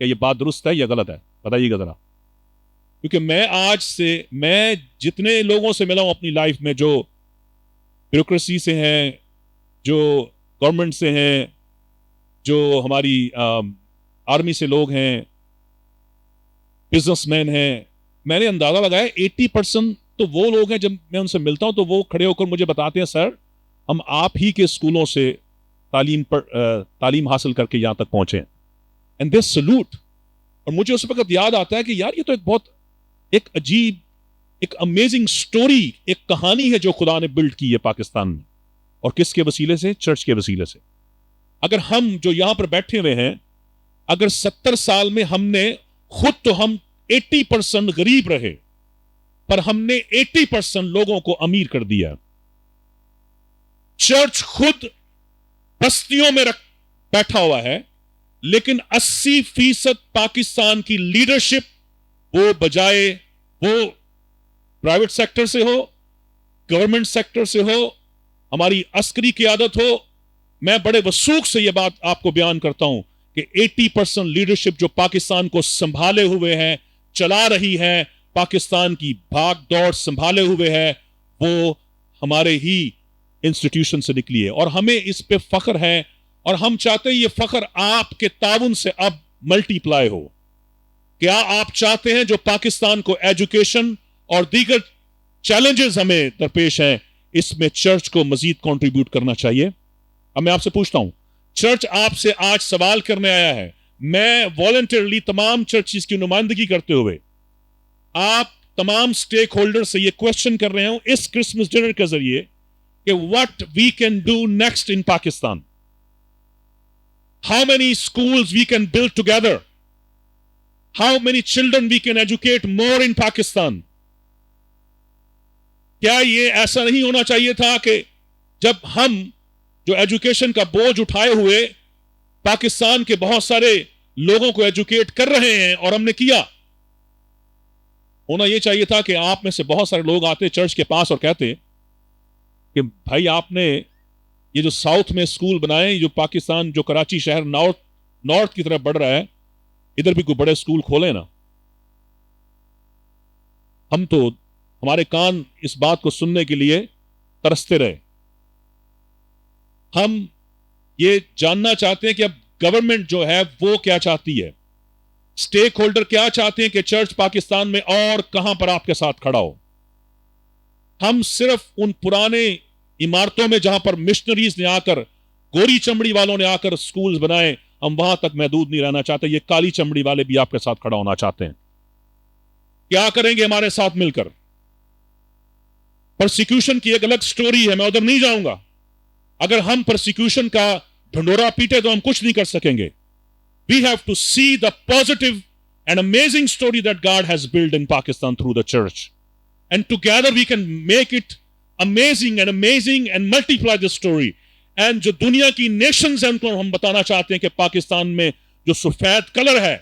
کہ یہ بات درست ہے یا غلط ہے؟ بتائیے گا ذرا. کیونکہ میں آج سے, میں جتنے لوگوں سے ملا ہوں اپنی لائف میں, جو بیوروکریسی سے ہیں, جو گورنمنٹ سے ہیں, جو ہماری آرمی سے لوگ ہیں, بزنس مین ہیں, میں نے اندازہ لگایا 80% تو وہ لوگ ہیں جب میں ان سے ملتا ہوں تو وہ کھڑے ہو کر مجھے بتاتے ہیں سر ہم آپ ہی کے اسکولوں سے تعلیم حاصل کر کے یہاں تک پہنچے ہیں. And this salute. اور مجھے اس وقت یاد آتا ہے کہ یار یہ تو ایک بہت ایک عجیب, ایک امیزنگ سٹوری, ایک کہانی ہے جو خدا نے بلڈ کی ہے پاکستان میں. اور کس کے وسیلے سے؟ چرچ کے وسیلے سے. اگر ہم جو یہاں پر بیٹھے ہوئے ہیں, اگر 70 سال میں ہم نے خود تو ہم 80% غریب رہے, پر ہم نے 80% لوگوں کو امیر کر دیا. چرچ خود بستیوں میں بیٹھا ہوا ہے, لیکن 80% پاکستان کی لیڈرشپ وہ بجائے وہ پرائیویٹ سیکٹر سے ہو, گورنمنٹ سیکٹر سے ہو, ہماری عسکری قیادت ہو, میں بڑے وثوق سے یہ بات آپ کو بیان کرتا ہوں کہ 80% لیڈرشپ جو پاکستان کو سنبھالے ہوئے ہیں, چلا رہی ہے, پاکستان کی بھاگ دوڑ سنبھالے ہوئے ہے, وہ ہمارے ہی انسٹیٹیوشن سے نکلی ہے. اور ہمیں اس پہ فخر ہے, اور ہم چاہتے ہیں یہ فخر آپ کے تعاون سے اب ملٹی پلائی ہو. کیا آپ چاہتے ہیں جو پاکستان کو ایجوکیشن اور دیگر چیلنجز ہمیں درپیش ہیں, اس میں چرچ کو مزید کنٹریبیوٹ کرنا چاہیے؟ اب میں آپ سے پوچھتا ہوں, چرچ آپ سے آج سوال کرنے آیا ہے, میں والنٹیرلی تمام چرچز کی نمائندگی کرتے ہوئے آپ تمام سٹیک ہولڈر سے یہ کوشچن کر رہے ہوں اس کرسمس ڈنر کے ذریعے کہ what we can do next in Pakistan. How many schools we can build together? How many children we can educate more in Pakistan? کیا یہ ایسا نہیں ہونا چاہیے تھا کہ جب ہم جو ایجوکیشن کا بوجھ اٹھائے ہوئے پاکستان کے بہت سارے لوگوں کو ایجوکیٹ کر رہے ہیں اور ہم نے کیا، ہونا یہ چاہیے تھا کہ آپ میں سے بہت سارے لوگ آتے چرچ کے پاس اور کہتے کہ بھائی آپ نے یہ جو ساؤتھ میں اسکول بنائے، جو پاکستان جو کراچی شہر نارتھ کی طرف بڑھ رہا ہے، ادھر بھی کوئی بڑے اسکول کھولے نا. ہم تو ہمارے کان اس بات کو سننے کے لیے ترستے رہے. ہم یہ جاننا چاہتے ہیں کہ اب گورنمنٹ جو ہے وہ کیا چاہتی ہے، سٹیک ہولڈر کیا چاہتے ہیں کہ چرچ پاکستان میں اور کہاں پر آپ کے ساتھ کھڑا ہو. ہم صرف ان پرانے عمارتوں میں جہاں پر مشنریز نے آ کر، گوری چمڑی والوں نے آ کر سکولز بنائے، ہم وہاں تک محدود نہیں رہنا چاہتے. یہ کالی چمڑی والے بھی آپ کے ساتھ کھڑا ہونا چاہتے ہیں. کیا کریں گے ہمارے ساتھ مل کر؟ پرسیکیوشن کی ایک الگ سٹوری ہے، میں ادھر نہیں جاؤں گا. اگر ہم پرسیکیوشن کا ڈھنڈورا پیٹے تو ہم کچھ نہیں کر سکیں گے. We have to see the positive and amazing story that God has built in Pakistan through the church. And together we can make it amazing and multiply this story. And جو دنیا کی نیشنز ہیں ان کو ہم بتانا چاہتے ہیں کہ پاکستان میں جو سفید کلر ہے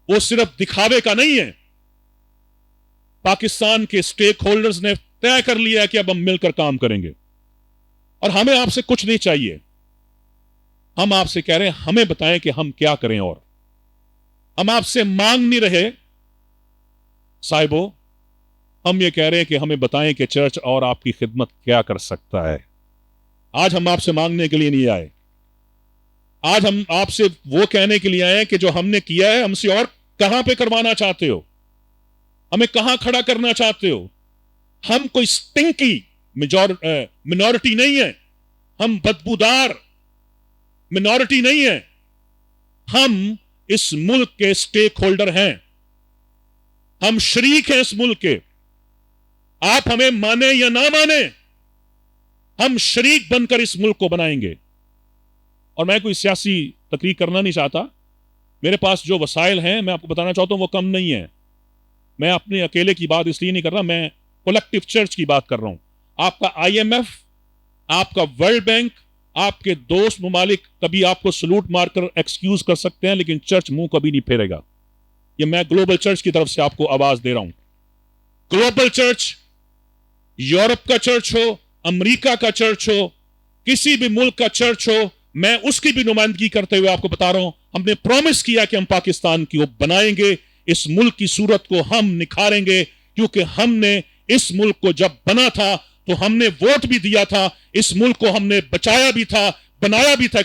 وہ صرف دکھاوے کا نہیں ہے. پاکستان کے سٹیک ہولڈرز نے طے کر لیا ہے کہ اب ہم مل کر کام کریں گے. اور ہمیں آپ سے کچھ نہیں چاہیے. ہم آپ سے کہہ رہے ہیں ہمیں بتائیں کہ ہم کیا کریں. اور ہم آپ سے مانگ نہیں رہے صاحبو، ہم یہ کہہ رہے ہیں کہ ہمیں بتائیں کہ چرچ اور آپ کی خدمت کیا کر سکتا ہے. آج ہم آپ سے مانگنے کے لیے نہیں آئے. آج ہم آپ سے وہ کہنے کے لیے آئے ہیں کہ جو ہم نے کیا ہے ہم سے اور کہاں پہ کروانا چاہتے ہو، ہمیں کہاں کھڑا کرنا چاہتے ہو. ہم کوئی سٹنکی منورٹی نہیں ہے، ہم بدبودار منورٹی نہیں ہے. ہم اس ملک کے سٹیک ہولڈر ہیں، ہم شریک ہیں اس ملک کے. آپ ہمیں مانیں یا نہ مانیں، ہم شریک بن کر اس ملک کو بنائیں گے. اور میں کوئی سیاسی تقریر کرنا نہیں چاہتا. میرے پاس جو وسائل ہیں میں آپ کو بتانا چاہتا ہوں وہ کم نہیں ہیں. میں اپنے اکیلے کی بات اس لیے نہیں کر رہا، میں کلیکٹیو چرچ کی بات کر رہا ہوں. آپ کا IMF، آپ کا ورلڈ بینک، آپ کے دوست ممالک کبھی آپ کو سلوٹ مار کر ایکسکیوز کر سکتے ہیں، لیکن چرچ منہ کبھی نہیں پھیرے گا. یہ میں گلوبل چرچ کی طرف سے آپ کو آواز دے رہا ہوں. گلوبل چرچ، یورپ کا چرچ ہو، امریکہ کا چرچ ہو، کسی بھی ملک کا چرچ ہو، میں اس کی بھی نمائندگی کرتے ہوئے آپ کو بتا رہا ہوں، ہم نے پرومس کیا کہ ہم پاکستان کی بنائیں گے. اس ملک کی صورت کو ہم نکھاریں گے، کیونکہ ہم نے اس ملک کو جب بنا تھا تو ہم نے ووٹ بھی دیا تھا. اس ملک کو ہم نے بچایا بھی تھا، بنایا بھی تھا،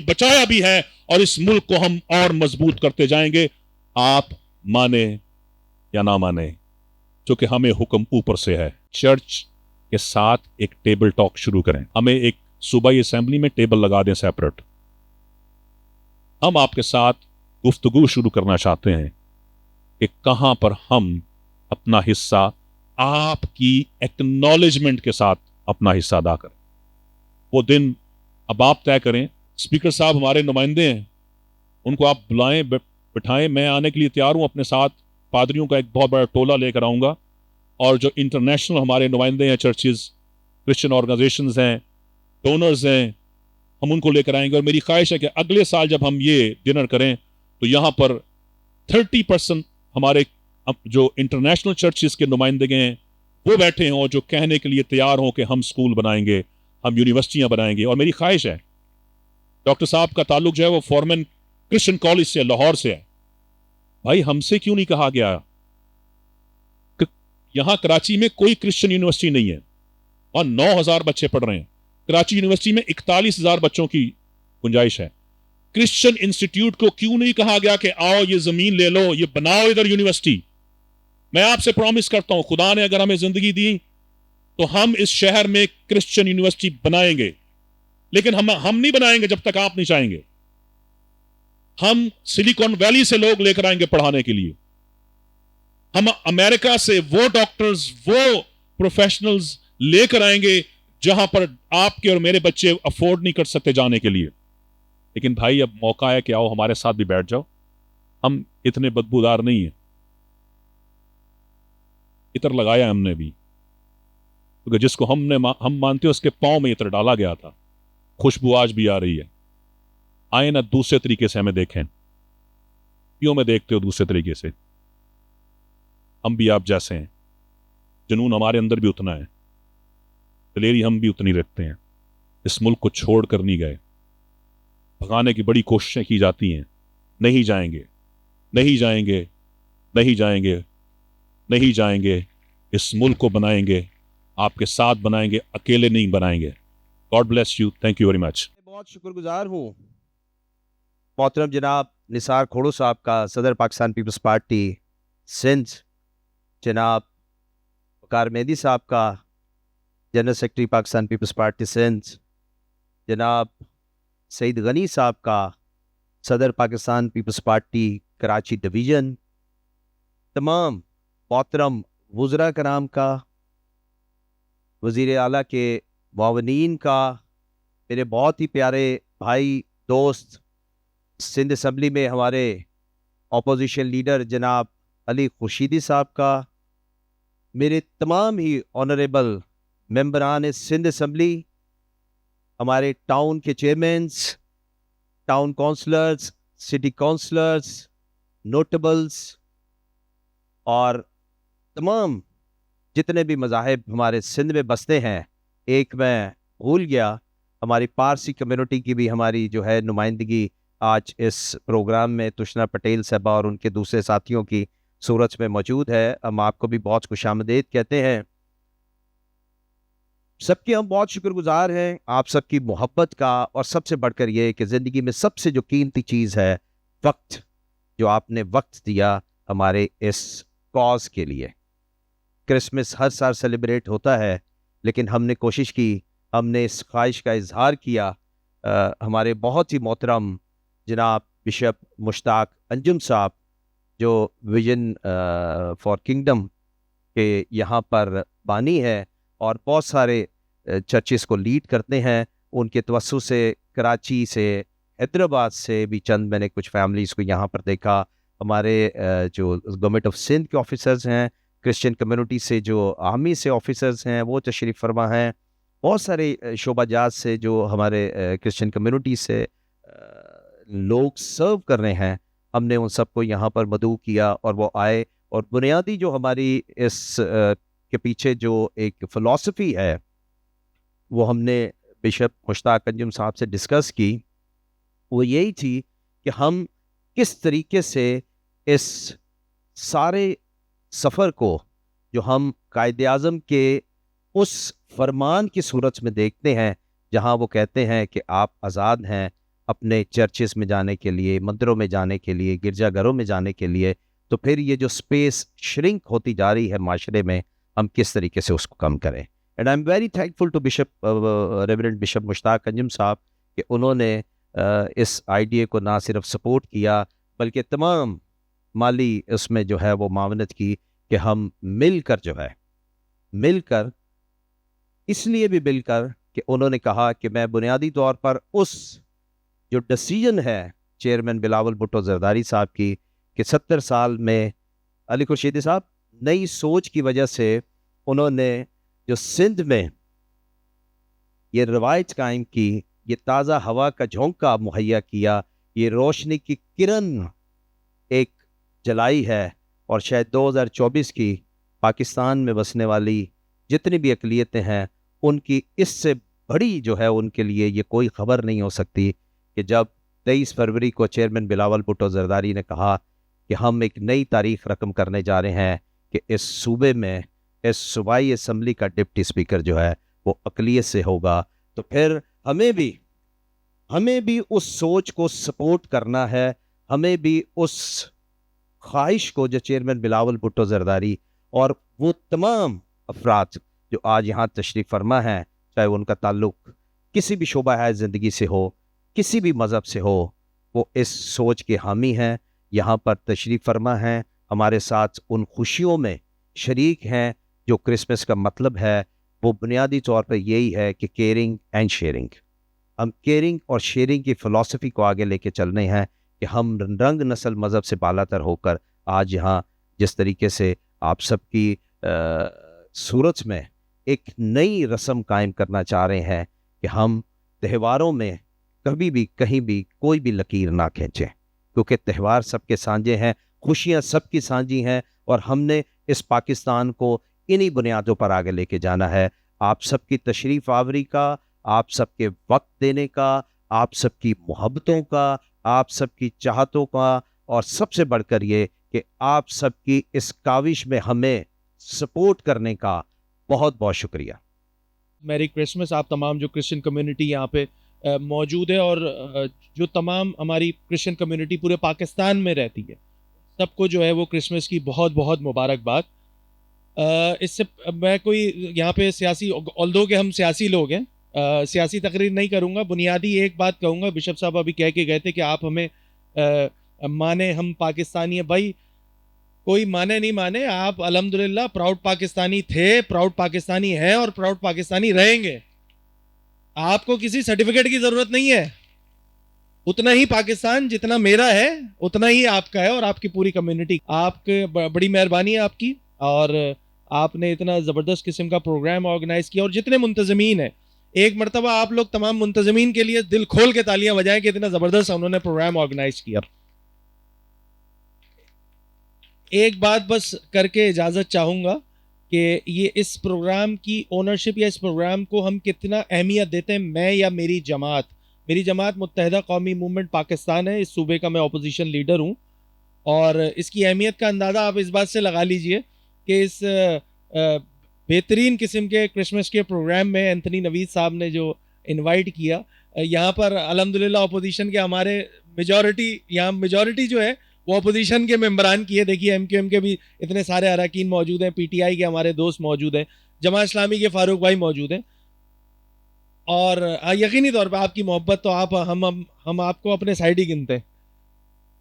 بچایا بھی ہے، اور اس ملک کو ہم اور مضبوط کرتے جائیں گے. آپ مانے یا نہ مانے، چونکہ ہمیں حکم اوپر سے ہے. چرچ کے ساتھ ایک ٹیبل ٹاک شروع کریں. ہمیں ایک صوبائی اسمبلی میں ٹیبل لگا دیں سیپریٹ. ہم آپ کے ساتھ گفتگو شروع کرنا چاہتے ہیں کہ کہاں پر ہم اپنا حصہ آپ کی ایکنالجمنٹ کے ساتھ اپنا حصہ ادا کریں. وہ دن اب آپ طے کریں. اسپیکر صاحب ہمارے نمائندے ہیں، ان کو آپ بلائیں، بٹھائیں. میں آنے کے لیے تیار ہوں. اپنے ساتھ پادریوں کا ایک بہت بڑا ٹولہ لے کر آؤں گا، اور جو انٹرنیشنل ہمارے نمائندے ہیں، چرچز، کرسچن آرگنائزیشنز ہیں، ڈونرز ہیں، ہم ان کو لے کر آئیں گے. اور میری خواہش ہے کہ اگلے سال جب ہم یہ ڈنر کریں تو یہاں پر 30% ہمارے جو انٹرنیشنل چرچز کے نمائندے ہیں وہ بیٹھے ہوں، جو کہنے کے لیے تیار ہوں کہ ہم سکول بنائیں گے، ہم یونیورسٹیاں بنائیں گے. اور میری خواہش ہے، ڈاکٹر صاحب کا تعلق جو ہے وہ فورمن کرسچن کالج سے، لاہور سے ہے. بھائی ہم سے کیوں نہیں کہا گیا کہ یہاں کراچی میں کوئی کرسچن یونیورسٹی نہیں ہے اور 9,000 بچے پڑھ رہے ہیں. کراچی یونیورسٹی میں 41,000 بچوں کی گنجائش ہے. کرسچن انسٹیٹیوٹ کو کیوں نہیں کہا گیا کہ آؤ یہ زمین لے لو، یہ بناؤ ادھر یونیورسٹی؟ میں آپ سے پرومس کرتا ہوں، خدا نے اگر ہمیں زندگی دی تو ہم اس شہر میں کرسچن یونیورسٹی بنائیں گے. لیکن ہم نہیں بنائیں گے جب تک آپ نہیں چاہیں گے. ہم سلیکون ویلی سے لوگ لے کر آئیں گے پڑھانے کے لیے. ہم امریکہ سے وہ ڈاکٹرز، وہ پروفیشنلز لے کر آئیں گے جہاں پر آپ کے اور میرے بچے افورڈ نہیں کر سکتے جانے کے لیے. لیکن بھائی اب موقع ہے کہ آؤ ہمارے ساتھ بھی بیٹھ جاؤ. ہم اتنے بدبودار نہیں ہیں. عطر لگایا ہم نے بھی. کیونکہ جس کو ہم مانتے ہیں اس کے پاؤں میں عطر ڈالا گیا تھا. خوشبو آج بھی آ رہی ہے. آئیں نہ دوسرے طریقے سے ہمیں دیکھیں. کیوں میں دیکھتے ہو دوسرے طریقے سے؟ ہم بھی آپ جیسے ہیں. جنون ہمارے اندر بھی اتنا ہے. دلیری ہم بھی اتنی رکھتے ہیں. اس ملک کو چھوڑ کر نہیں گئے. بھگانے کی بڑی کوششیں کی جاتی ہیں. نہیں جائیں گے, نہیں جائیں گے, نہیں جائیں گے, نہیں جائیں گے. اس ملک کو بنائیں گے, آپ کے ساتھ بنائیں گے, اکیلے نہیں بنائیں گے. God bless you. Thank you very much. بہت شکر گزار ہوں محترم جناب نثار کھوڑو صاحب کا, صدر پاکستان پیپلز پارٹی سندھ, جناب وقار مہدی صاحب کا, general secretary Pakistan Peoples Party Sindh, جناب سعید غنی صاحب کا, صدر Pakistan Peoples Party Karachi division, تمام محترم وزراء کرام کا, وزیر اعلیٰ کے معاونین کا, میرے بہت ہی پیارے بھائی دوست, سندھ اسمبلی میں ہمارے اپوزیشن لیڈر جناب علی خورشیدی صاحب کا, میرے تمام ہی آنریبل ممبران سندھ اسمبلی, ہمارے ٹاؤن کے چیئرمینس, ٹاؤن کونسلرز, سٹی کونسلرز, نوٹیبلز اور تمام جتنے بھی مذاہب ہمارے سندھ میں بستے ہیں. ایک میں بھول گیا, ہماری پارسی کمیونٹی کی بھی ہماری جو ہے نمائندگی آج اس پروگرام میں تشنا پٹیل صاحبہ اور ان کے دوسرے ساتھیوں کی صورت میں موجود ہے. ہم آپ کو بھی بہت خوش آمدید کہتے ہیں. سب کے ہم بہت شکر گزار ہیں آپ سب کی محبت کا, اور سب سے بڑھ کر یہ کہ زندگی میں سب سے جو قیمتی چیز ہے وقت, جو آپ نے وقت دیا ہمارے اس کاز کے لیے. کرسمس ہر سال سیلیبریٹ ہوتا ہے, لیکن ہم نے کوشش کی, ہم نے اس خواہش کا اظہار کیا. ہمارے بہت ہی محترم جناب بشپ مشتاق انجم صاحب جو ویژن فار کنگڈم کے یہاں پر بانی ہے اور بہت سارے چرچز کو لیڈ کرتے ہیں, ان کے توسع سے کراچی سے, حیدرآباد سے بھی چند میں نے کچھ فیملیز کو یہاں پر دیکھا. ہمارے جو گورنمنٹ آف سندھ کے آفیسرز ہیں, کرسچن کمیونٹی سے جو آرمی سے آفیسرز ہیں وہ تشریف فرما ہیں, بہت سارے شعبہ جات سے جو ہمارے کرسچن کمیونٹی سے لوگ سرو کر رہے ہیں. ہم نے ان سب کو یہاں پر مدعو کیا اور وہ آئے, اور بنیادی جو ہماری اس کے پیچھے جو ایک فلسفی ہے وہ ہم نے بشپ مشتاق انجم صاحب سے ڈسکس کی. وہ یہی تھی کہ ہم کس طریقے سے اس سارے سفر کو جو ہم قائد اعظم کے اس فرمان کی صورت میں دیکھتے ہیں جہاں وہ کہتے ہیں کہ آپ آزاد ہیں اپنے چرچز میں جانے کے لیے, مندروں میں جانے کے لیے, گرجا گھروں میں جانے کے لیے, تو پھر یہ جو سپیس شرنک ہوتی جا رہی ہے معاشرے میں, ہم کس طریقے سے اس کو کم کریں. And I am very thankful to bishop reverend bishop Mushtaq Anjum صاحب کہ انہوں نے اس آئیڈیا کو نہ صرف سپورٹ کیا بلکہ تمام مالی اس میں جو ہے وہ معاونت کی کہ ہم مل کر اس لیے بھی مل کر کہ انہوں نے کہا کہ میں بنیادی طور پر اس جو ڈیسیژن ہے چیئرمین بلاول بھٹو زرداری صاحب کی کہ 70 سال میں علی خورشیدی صاحب نئی سوچ کی وجہ سے انہوں نے جو سندھ میں یہ روایت قائم کی, یہ تازہ ہوا کا جھونکا مہیا کیا, یہ روشنی کی کرن ایک جلائی ہے, اور شاید 2024 کی پاکستان میں بسنے والی جتنی بھی اقلیتیں ہیں ان کی اس سے بڑی جو ہے ان کے لیے یہ کوئی خبر نہیں ہو سکتی کہ جب 23 فروری کو چیئرمین بلاول بھٹو زرداری نے کہا کہ ہم ایک نئی تاریخ رقم کرنے جا رہے ہیں کہ اس صوبے میں اس صوبائی اسمبلی کا ڈپٹی اسپیکر جو ہے وہ اقلیت سے ہوگا. تو پھر ہمیں بھی اس سوچ کو سپورٹ کرنا ہے, ہمیں بھی اس خواہش کو جو چیئرمین بلاول بھٹو زرداری اور وہ تمام افراد جو آج یہاں تشریف فرما ہیں, چاہے ان کا تعلق کسی بھی شعبہ ہے زندگی سے ہو, کسی بھی مذہب سے ہو, وہ اس سوچ کے حامی ہیں, یہاں پر تشریف فرما ہیں, ہمارے ساتھ ان خوشیوں میں شریک ہیں. جو کرسمس کا مطلب ہے وہ بنیادی طور پر یہی ہے کہ کیئرنگ اینڈ شیئرنگ. ہم کیئرنگ اور شیئرنگ کی فلسفی کو آگے لے کے چلنے ہیں کہ ہم رنگ نسل مذہب سے بالا تر ہو کر آج یہاں جس طریقے سے آپ سب کی صورت میں ایک نئی رسم قائم کرنا چاہ رہے ہیں کہ ہم تہواروں میں کبھی بھی کہیں بھی کوئی بھی لکیر نہ کھینچیں، کیونکہ تہوار سب کے سانجے ہیں، خوشیاں سب کی سانجی ہیں، اور ہم نے اس پاکستان کو انہی بنیادوں پر آگے لے کے جانا ہے۔ آپ سب کی تشریف آوری کا، آپ سب کے وقت دینے کا، آپ سب کی محبتوں کا، آپ سب کی چاہتوں کا، اور سب سے بڑھ کر یہ کہ آپ سب کی اس کاوش میں ہمیں سپورٹ کرنے کا بہت بہت شکریہ۔ میری کرسمس آپ تمام جو کرسچن کمیونٹی یہاں پہ موجود ہے، اور جو تمام ہماری کرسچن کمیونٹی پورے پاکستان میں رہتی ہے، سب کو جو ہے وہ کرسمس کی بہت بہت مبارکباد۔ اس سے میں کوئی یہاں پہ سیاسی، although کہ ہم سیاسی لوگ ہیں، سیاسی تقریر نہیں کروں گا، بنیادی ایک بات کہوں گا۔ بشپ صاحب ابھی کہہ کے گئے تھے کہ آپ ہمیں مانے، ہم پاکستانی ہیں۔ بھائی کوئی مانے نہیں مانے، آپ الحمدللہ پراؤڈ پاکستانی تھے، پراؤڈ پاکستانی ہیں، اور پراؤڈ پاکستانی رہیں گے۔ آپ کو کسی سرٹیفکیٹ کی ضرورت نہیں ہے، اتنا ہی پاکستان جتنا میرا ہے اتنا ہی آپ کا ہے، اور آپ کی پوری کمیونٹی۔ آپ کے بڑی مہربانی ہے آپ کی، اور آپ نے اتنا زبردست قسم کا پروگرام آرگنائز کیا، اور جتنے منتظمین ہیں، ایک مرتبہ آپ لوگ تمام منتظمین کے لیے دل کھول کے تالیاں بجائیں کہ اتنا زبردست انہوں نے پروگرام آرگنائز کیا۔ ایک بات بس کر کے اجازت چاہوں گا کہ یہ اس پروگرام کی اونرشپ یا اس پروگرام کو ہم کتنا اہمیت دیتے ہیں۔ میں یا میری جماعت متحدہ قومی موومنٹ پاکستان ہے، اس صوبے کا میں اپوزیشن لیڈر ہوں، اور اس کی اہمیت کا اندازہ آپ اس بات سے لگا لیجئے کہ اس بہترین قسم کے کرسمس کے پروگرام میں اینتھنی نوید صاحب نے جو انوائٹ کیا، یہاں پر الحمدللہ اپوزیشن کے ہمارے میجورٹی جو ہے وہ اپوزیشن کے ممبران کی ہے۔ دیکھیے ایم کیو ایم کے بھی اتنے سارے اراکین موجود ہیں، پی ٹی آئی کے ہمارے دوست موجود ہیں، جماعت اسلامی کے فاروق بھائی موجود ہیں، اور یقینی طور پہ آپ کی محبت تو ہم آپ کو اپنے سائڈ ہی گنتے ہیں۔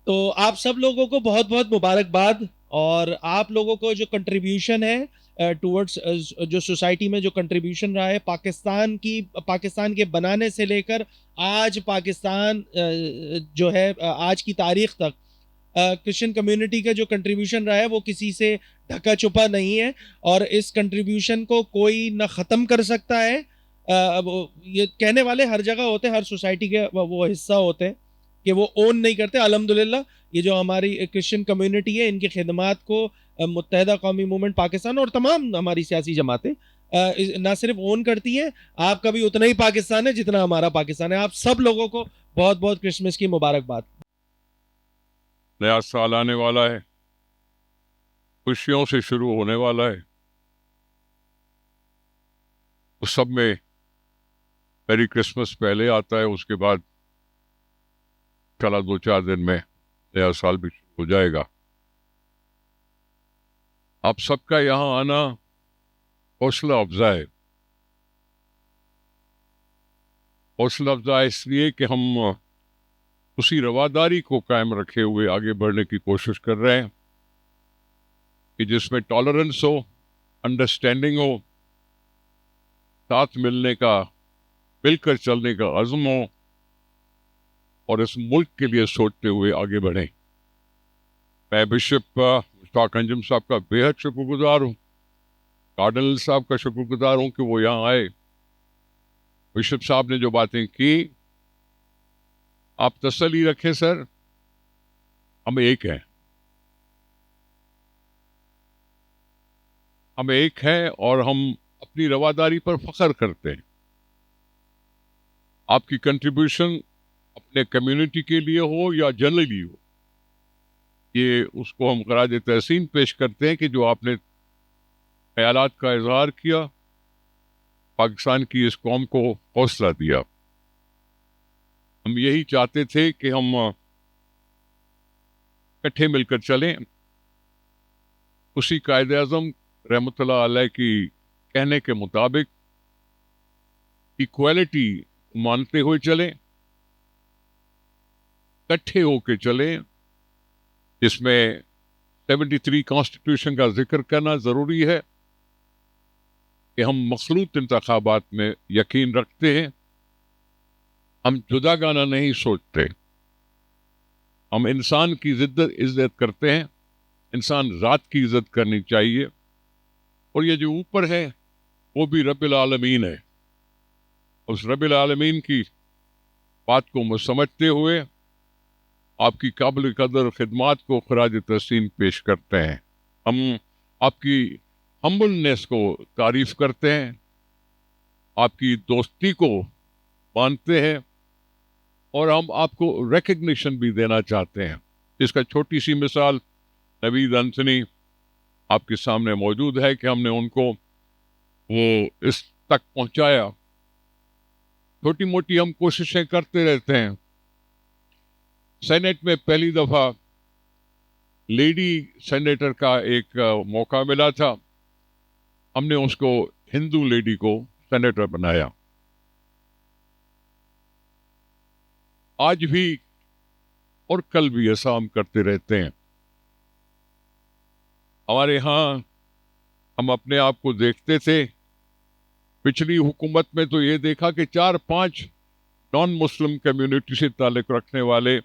تو آپ سب لوگوں کو بہت بہت مبارکباد، اور آپ لوگوں کو جو کنٹریبیوشن ہے ٹورڈز جو سوسائٹی میں جو کنٹریبیوشن رہا ہے پاکستان کے بنانے سے لے کر آج پاکستان جو ہے آج کی تاریخ تک، کرسچن کمیونٹی کا جو کنٹریبیوشن رہا ہے وہ کسی سے ڈھکا چھپا نہیں ہے، اور اس کنٹریبیوشن کو کوئی نہ ختم کر سکتا ہے۔ یہ کہنے والے ہر جگہ ہوتے ہیں، ہر سوسائٹی کے وہ حصہ ہوتے ہیں کہ وہ اون نہیں کرتے۔ الحمدللہ یہ جو ہماری کرسچن کمیونٹی ہے، ان کی خدمات کو متحدہ قومی موومنٹ پاکستان اور تمام ہماری سیاسی جماعتیں نہ صرف اون کرتی ہیں، آپ کا بھی اتنا ہی پاکستان ہے جتنا ہمارا پاکستان ہے۔ آپ سب لوگوں کو بہت بہت کرسمس کی مبارکباد۔ نیا سال آنے والا ہے، خوشیوں سے شروع ہونے والا ہے، اس سب میں میری کرسمس پہلے آتا ہے، اس کے بعد چلا 2-4 دن میں نیا سال بھی شروع ہو جائے گا۔ آپ سب کا یہاں آنا حوصلہ افزا ہے، حوصلہ افزا اس لیے کہ ہم اسی رواداری کو قائم رکھے ہوئے آگے بڑھنے کی کوشش کر رہے ہیں کہ جس میں ٹالرنس ہو، انڈرسٹینڈنگ ہو، ساتھ ملنے کا، مل کر چلنے کا عزم ہو، اور اس ملک کے لیے سوچتے ہوئے آگے بڑھیں۔ میں بشپ مشتاق انجم صاحب کا بے حد شکر گزار ہوں، کارڈنل صاحب کا شکر گزار ہوں کہ وہ یہاں آئے۔ بشپ صاحب نے جو باتیں کی، آپ تسلی رکھیں سر، ہم ایک ہیں، ہم ایک ہیں، اور ہم اپنی رواداری پر فخر کرتے ہیں۔ آپ کی کنٹریبیوشن اپنے کمیونٹی کے لیے ہو یا جنرلی ہو، یہ اس کو ہم خراج تحسین پیش کرتے ہیں کہ جو آپ نے خیالات کا اظہار کیا، پاکستان کی اس قوم کو حوصلہ دیا۔ ہم یہی چاہتے تھے کہ ہم اکٹھے مل کر چلیں، اسی قائد اعظم رحمۃ اللہ علیہ کی کہنے کے مطابق ایکویلٹی مانتے ہوئے چلیں، اکٹھے ہو کے چلیں، جس میں 73 کانسٹیٹیوشن کا ذکر کرنا ضروری ہے کہ ہم مخلوط انتخابات میں یقین رکھتے ہیں، ہم جدا گانا نہیں سوچتے، ہم انسان کی عزت کرتے ہیں، انسان ذات کی عزت کرنی چاہیے، اور یہ جو اوپر ہے وہ بھی رب العالمین ہے. اس رب العالمین کی بات کو سمجھتے ہوئے آپ کی قابل قدر خدمات کو خراج تحسین پیش کرتے ہیں. ہم آپ کی ہمبلنس کو تعریف کرتے ہیں, آپ کی دوستی کو مانتے ہیں, اور ہم آپ کو ریکگنیشن بھی دینا چاہتے ہیں. اس کا چھوٹی سی مثال نوید انتنی آپ کے سامنے موجود ہے کہ ہم نے ان کو وہ اس تک پہنچایا. چھوٹی موٹی ہم کوششیں کرتے رہتے ہیں. سینیٹ میں پہلی دفعہ لیڈی سینیٹر کا ایک موقع ملا تھا. ہم نے اس کو ہندو لیڈی کو سینیٹر بنایا. آج بھی اور کل بھی ایسا ہم کرتے رہتے ہیں. ہمارے ہاں ہم اپنے آپ کو دیکھتے تھے. پچھلی حکومت میں تو یہ دیکھا کہ 4-5 نان مسلم کمیونٹی سے تعلق رکھنے والے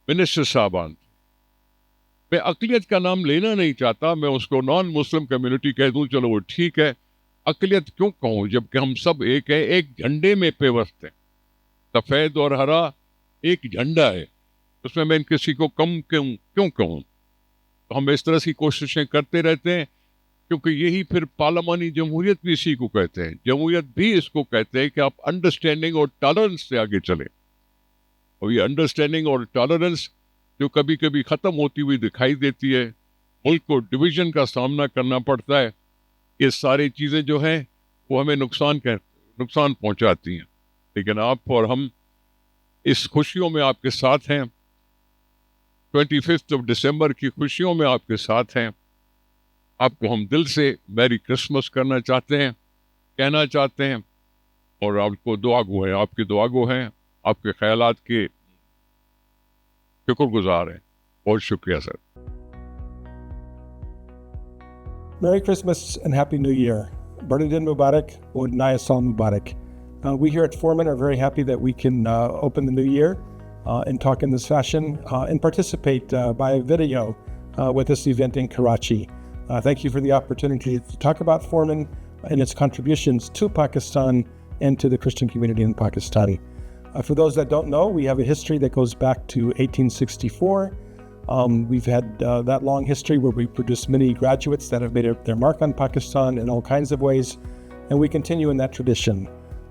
منسٹر صاحبان تھے. میں اقلیت کا نام لینا نہیں چاہتا, میں اس کو نان مسلم کمیونٹی کہہ دوں, چلو وہ ٹھیک ہے. اقلیت کیوں کہوں جبکہ ہم سب ایک ہیں, ایک جھنڈے میں پیوست ہیں. سفید اور ہرا ایک جھنڈا ہے, اس میں کسی کو کم کیوں کہوں. تو ہم اس طرح کی کوششیں کرتے رہتے ہیں, کیونکہ یہی پھر پارلیمانی جمہوریت بھی اسی کو کہتے ہیں. جمہوریت بھی اس کو کہتے ہیں کہ آپ انڈرسٹینڈنگ اور ٹالرنس سے آگے چلیں. اور یہ انڈرسٹینڈنگ اور ٹالرنس جو کبھی کبھی ختم ہوتی ہوئی دکھائی دیتی ہے, ملک کو ڈویژن کا سامنا کرنا پڑتا ہے, یہ ساری چیزیں جو ہیں وہ ہمیں نقصان پہنچاتی ہیں. لیکن آپ اور ہم اس خوشیوں میں آپ کے ساتھ ہیں. 25 دسمبر کی خوشیوں میں آپ کے ساتھ ہیں. آپ کو ہم دل سے میری کرسمس کرنا چاہتے ہیں, کہنا چاہتے ہیں, اور آپ کو دعا گو ہیں, آپ کی دعا گو ہیں, آپ کے خیالات کے شکر گزار ہیں. بہت شکریہ سر. Merry Christmas and Happy New Year. Bernadine Mubarak or Naya Sal Mubarak. We here at Foreman are very happy that we can open the new year and talk in this fashion and participate by video with this event in Karachi. Thank you for the opportunity to talk about Foreman and its contributions to Pakistan and to the Christian community in Pakistan. For those that don't know, we have a history that goes back to 1864. We've had that long history where we produced many graduates that have made their mark on Pakistan in all kinds of ways, and we continue in that tradition.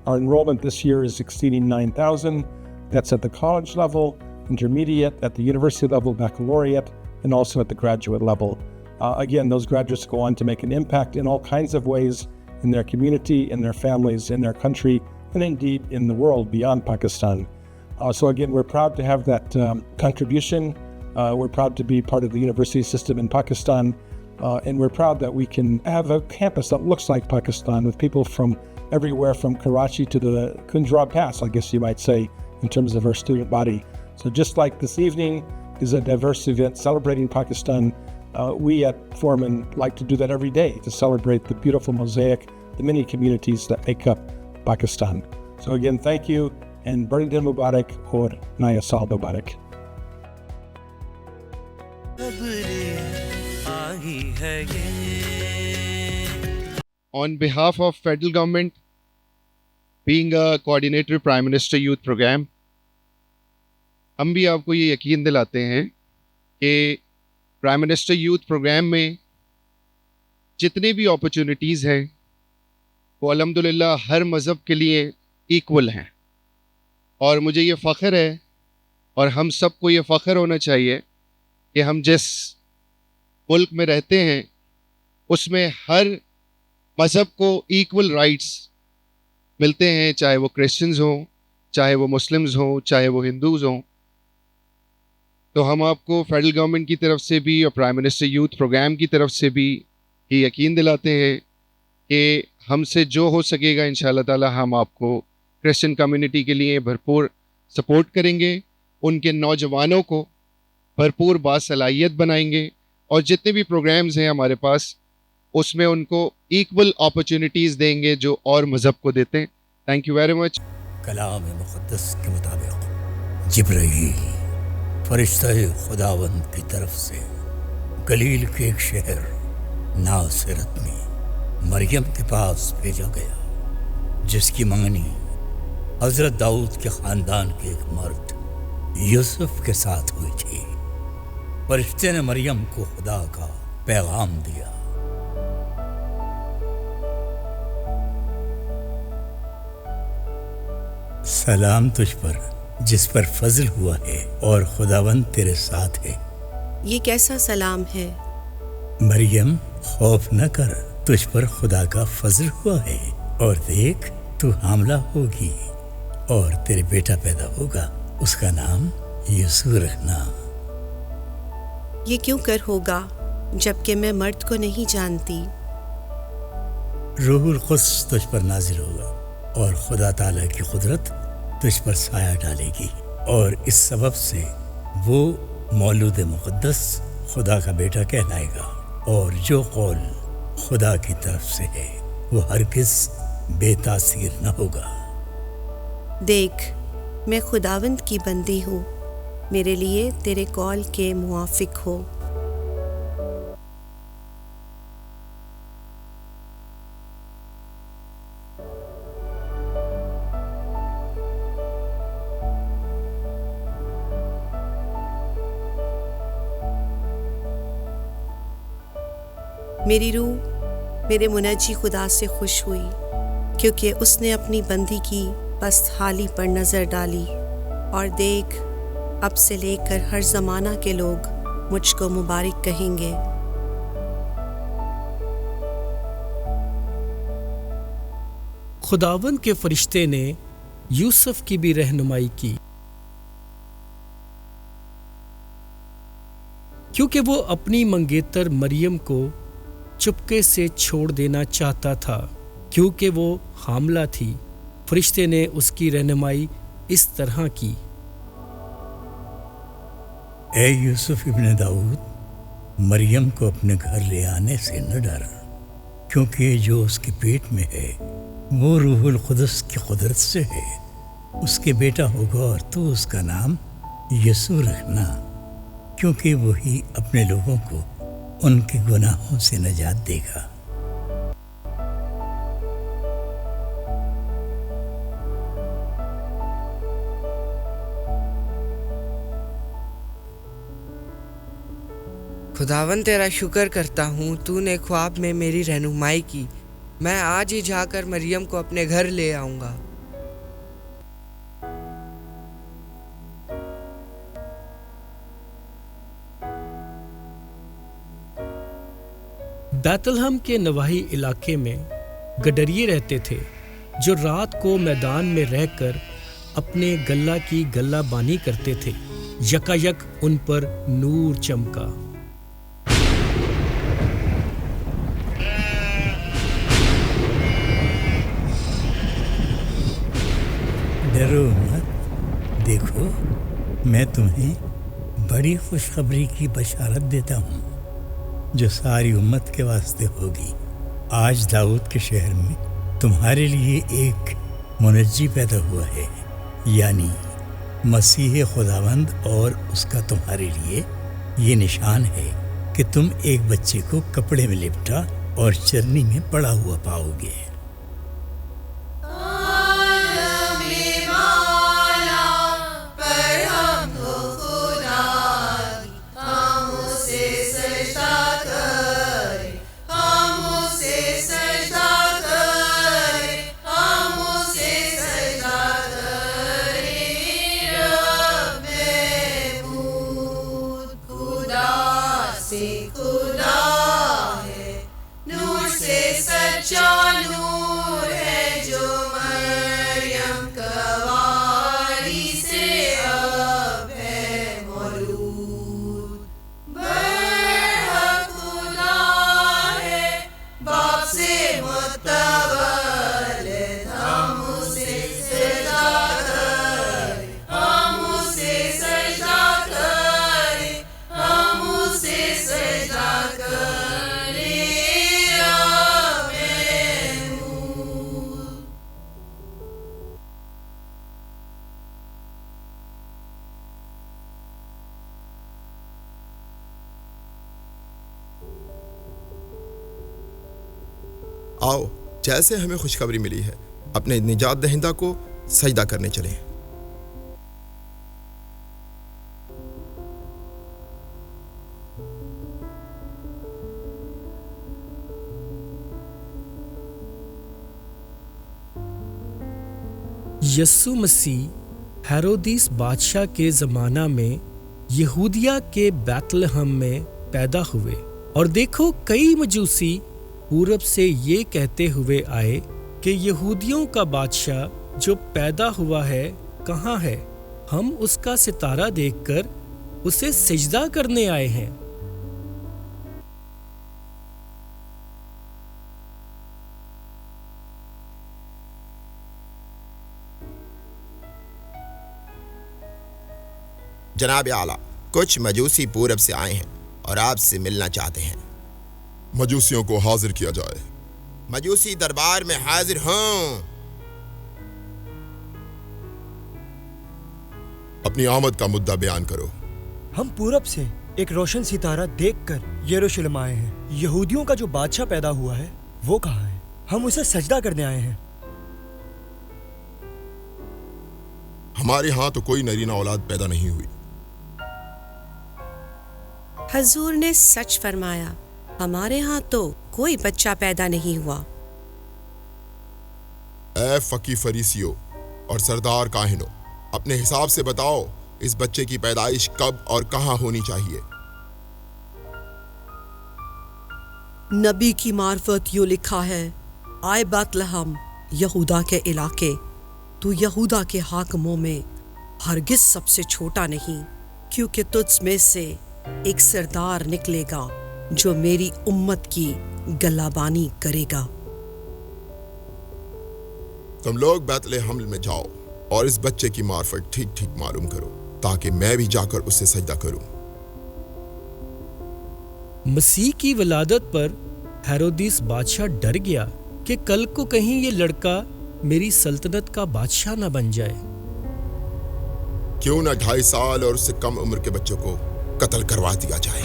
Our enrollment this year is exceeding 9,000. That's at the college level, intermediate, at the university level, baccalaureate, and also at the graduate level. Again, those graduates go on to make an impact in all kinds of ways in their community, in their families, in their country, and indeed in the world beyond Pakistan. So again, we're proud to have that contribution. We're proud to be part of the university system in Pakistan, and we're proud that we can have a campus that looks like Pakistan with people from everywhere from Karachi to the Punjab Pass, I guess you might say, in terms of our student body. So just like this evening is a diverse event celebrating Pakistan, we at Foreman like to do that every day to celebrate the beautiful mosaic, the many communities that make up Pakistan. So again, thank you, and Bernadine Mubarak or Naya Sal Mubarak. On behalf of federal government, being a coordinator Prime Minister Youth Program, ہم بھی آپ کو یہ یقین دلاتے ہیں کہ پرائم منسٹر یوتھ پروگرام میں جتنے بھی اپرچونٹیز ہیں وہ الحمدللہ ہر مذہب کے لیے ایکول ہیں. اور مجھے یہ فخر ہے اور ہم سب کو یہ فخر ہونا چاہیے کہ ہم جس ملک میں رہتے ہیں اس میں ہر مذہب کو ایکول رائٹس ملتے ہیں, چاہے وہ کرسچنز ہوں, چاہے وہ مسلمز ہوں, چاہے وہ ہندوز ہوں. تو ہم آپ کو فیڈرل گورنمنٹ کی طرف سے بھی اور پرائم منسٹر یوتھ پروگرام کی طرف سے بھی یہ یقین دلاتے ہیں کہ ہم سے جو ہو سکے گا انشاءاللہ تعالی ہم آپ کو کرسچن کمیونٹی کے لیے بھرپور سپورٹ کریں گے, ان کے نوجوانوں کو بھرپور باصلاحیت بنائیں گے, اور جتنے بھی پروگرامز ہیں ہمارے پاس اس میں ان کو ایکول اپرچونٹیز دیں گے جو اور مذہب کو دیتے ہیں. Thank you very much. کلام مقدس کے مطابق جبرائیل فرشتہ خداوند کی طرف سے گلیل کے ایک شہر ناصرت میں مریم کے پاس بھیجا گیا جس کی منگنی حضرت داؤد کے خاندان کے ایک مرد یوسف کے ساتھ ہوئی تھی۔ فرشتے نے مریم کو خدا کا پیغام دیا۔ سلام تجھ پر جس پر فضل ہوا ہے اور خداوند تیرے ساتھ ہے۔ یہ کیسا سلام ہے؟ مریم خوف نہ کر، تجھ پر خدا کا فضل ہوا ہے، اور دیکھ تو حاملہ ہوگی اور تیرے بیٹا پیدا ہوگا، اس کا نام یسوع رکھنا۔ یہ کیوں کر ہوگا جبکہ میں مرد کو نہیں جانتی؟ روح القدس تجھ پر نازل ہوگا اور خدا تعالیٰ کی قدرت تجھ پر سایہ ڈالے گی، اور اس سبب سے وہ مولود مقدس خدا کا بیٹا کہلائے گا، اور جو قول خدا کی طرف سے ہے وہ ہرگز بے تاثیر نہ ہوگا۔ دیکھ میں خداوند کی بندی ہوں، میرے لیے تیرے قول کے موافق ہو۔ میری روح میرے منجی خدا سے خوش ہوئی، کیونکہ اس نے اپنی بندی کی پست حالی پر نظر ڈالی، اور دیکھ اب سے لے کر ہر زمانہ کے لوگ مجھ کو مبارک کہیں گے۔ خداوند کے فرشتے نے یوسف کی بھی رہنمائی کی، کیونکہ وہ اپنی منگیتر مریم کو چپکے سے چھوڑ دینا چاہتا تھا، کیونکہ وہ حاملہ تھی۔ فرشتے نے اس کی رہنمائی اس طرح کی: اے یوسف ابن داؤد، مریم کو اپنے گھر لے آنے سے نہ ڈر، کیونکہ جو اس کے پیٹ میں ہے وہ روح القدس کی قدرت سے ہے۔ اس کے بیٹا ہوگا اور تو اس کا نام یسوع رکھنا، کیونکہ وہی اپنے لوگوں کو ان کے گناہوں سے نجات دے گا۔ خداوند تیرا شکر کرتا ہوں، تو نے خواب میں میری رہنمائی کی۔ میں آج ہی جا کر مریم کو اپنے گھر لے آؤں گا۔ بیت لحم کے نواحی علاقے میں گڈریے رہتے تھے، جو رات کو میدان میں رہ کر اپنے گلہ کی گلہ بانی کرتے تھے۔ یکایک ان پر نور چمکا۔ ڈرو مت، دیکھو میں تمہیں بڑی خوشخبری کی بشارت دیتا ہوں جو ساری امت کے واسطے ہوگی۔ آج داؤد کے شہر میں تمہارے لیے ایک منجی پیدا ہوا ہے، یعنی مسیح خداوند، اور اس کا تمہارے لیے یہ نشان ہے کہ تم ایک بچے کو کپڑے میں لپٹا اور چرنی میں پڑا ہوا پاؤ گے۔ نور سے سچا نور آؤ جیسے ہمیں خوشخبری ملی ہے اپنے نجات دہندہ کو سجدہ کرنے چلیں۔ یسوع مسیح ہیرودیس بادشاہ کے زمانہ میں یہودیہ کے بیت لحم میں پیدا ہوئے، اور دیکھو کئی مجوسی پورب سے یہ کہتے ہوئے آئے کہ یہودیوں کا بادشاہ جو پیدا ہوا ہے کہاں ہے؟ ہم اس کا ستارہ دیکھ کر اسے سجدہ کرنے آئے ہیں۔ جناب اعلیٰ، کچھ مجوسی پورب سے آئے ہیں اور آپ سے ملنا چاہتے ہیں۔ مجوسیوں کو حاضر کیا جائے۔ مجوسی دربار میں حاضر ہوں۔ اپنی آمد کا مدعا بیان کرو۔ ہم پورب سے ایک روشن ستارہ دیکھ کر یروشلم آئے ہیں۔ یہودیوں کا جو بادشاہ پیدا ہوا ہے وہ کہاں ہے؟ ہم اسے سجدہ کرنے آئے ہیں۔ ہمارے ہاں تو کوئی نرینہ اولاد پیدا نہیں ہوئی۔ حضور نے سچ فرمایا، ہمارے ہاں تو کوئی بچہ پیدا نہیں ہوا۔ اے فقی فریسیوں اور سردار کاہنوں، اپنے حساب سے بتاؤ اس بچے کی پیدائش کب اور کہاں ہونی چاہیے؟ نبی کی معرفت یوں لکھا ہے، آئے بیت لحم یہودا کے علاقے، تو یہودا کے حاکموں میں ہرگز سب سے چھوٹا نہیں، کیونکہ تجھ میں سے ایک سردار نکلے گا جو میری امت کی گلابانی کرے گا۔ تم لوگ بیت لحم میں جاؤ اور اس بچے کی معرفت ٹھیک ٹھیک معلوم کرو، تاکہ میں بھی جا کر اس سے سجدہ کروں۔ مسیح کی ولادت پر ہیرودیس بادشاہ ڈر گیا کہ کل کو کہیں یہ لڑکا میری سلطنت کا بادشاہ نہ بن جائے۔ کیوں نہ 2.5 سال اور اس سے کم عمر کے بچوں کو قتل کروا دیا جائے۔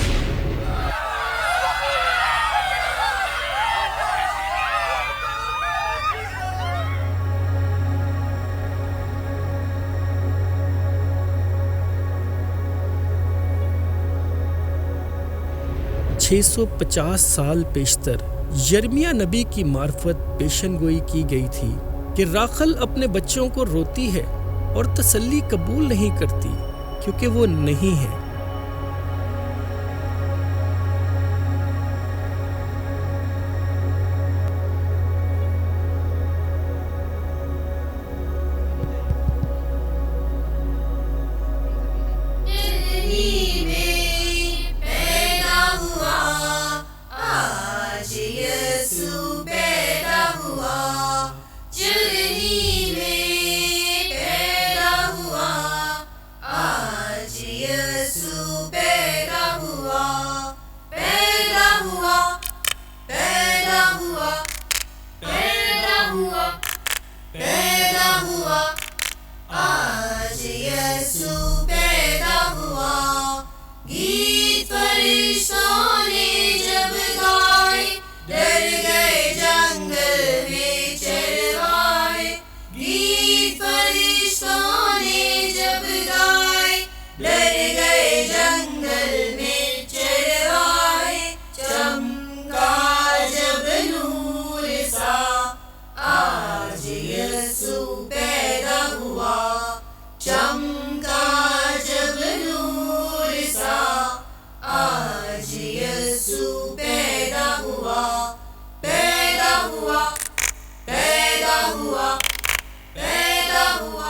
650 سال پیشتر یرمیہ نبی کی معرفت پیشن گوئی کی گئی تھی کہ راخل اپنے بچوں کو روتی ہے اور تسلی قبول نہیں کرتی کیونکہ وہ نہیں ہے۔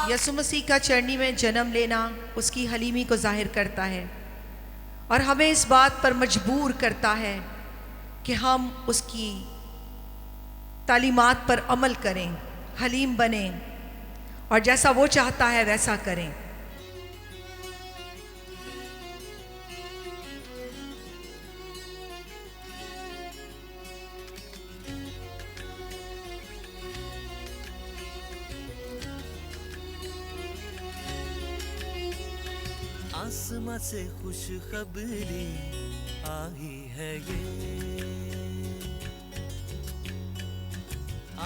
یسوع مسیح کا چرنی میں جنم لینا اس کی حلیمی کو ظاہر کرتا ہے اور ہمیں اس بات پر مجبور کرتا ہے کہ ہم اس کی تعلیمات پر عمل کریں، حلیم بنیں اور جیسا وہ چاہتا ہے ویسا کریں۔ آسماں سے خوشخبری آئی ہے یہ،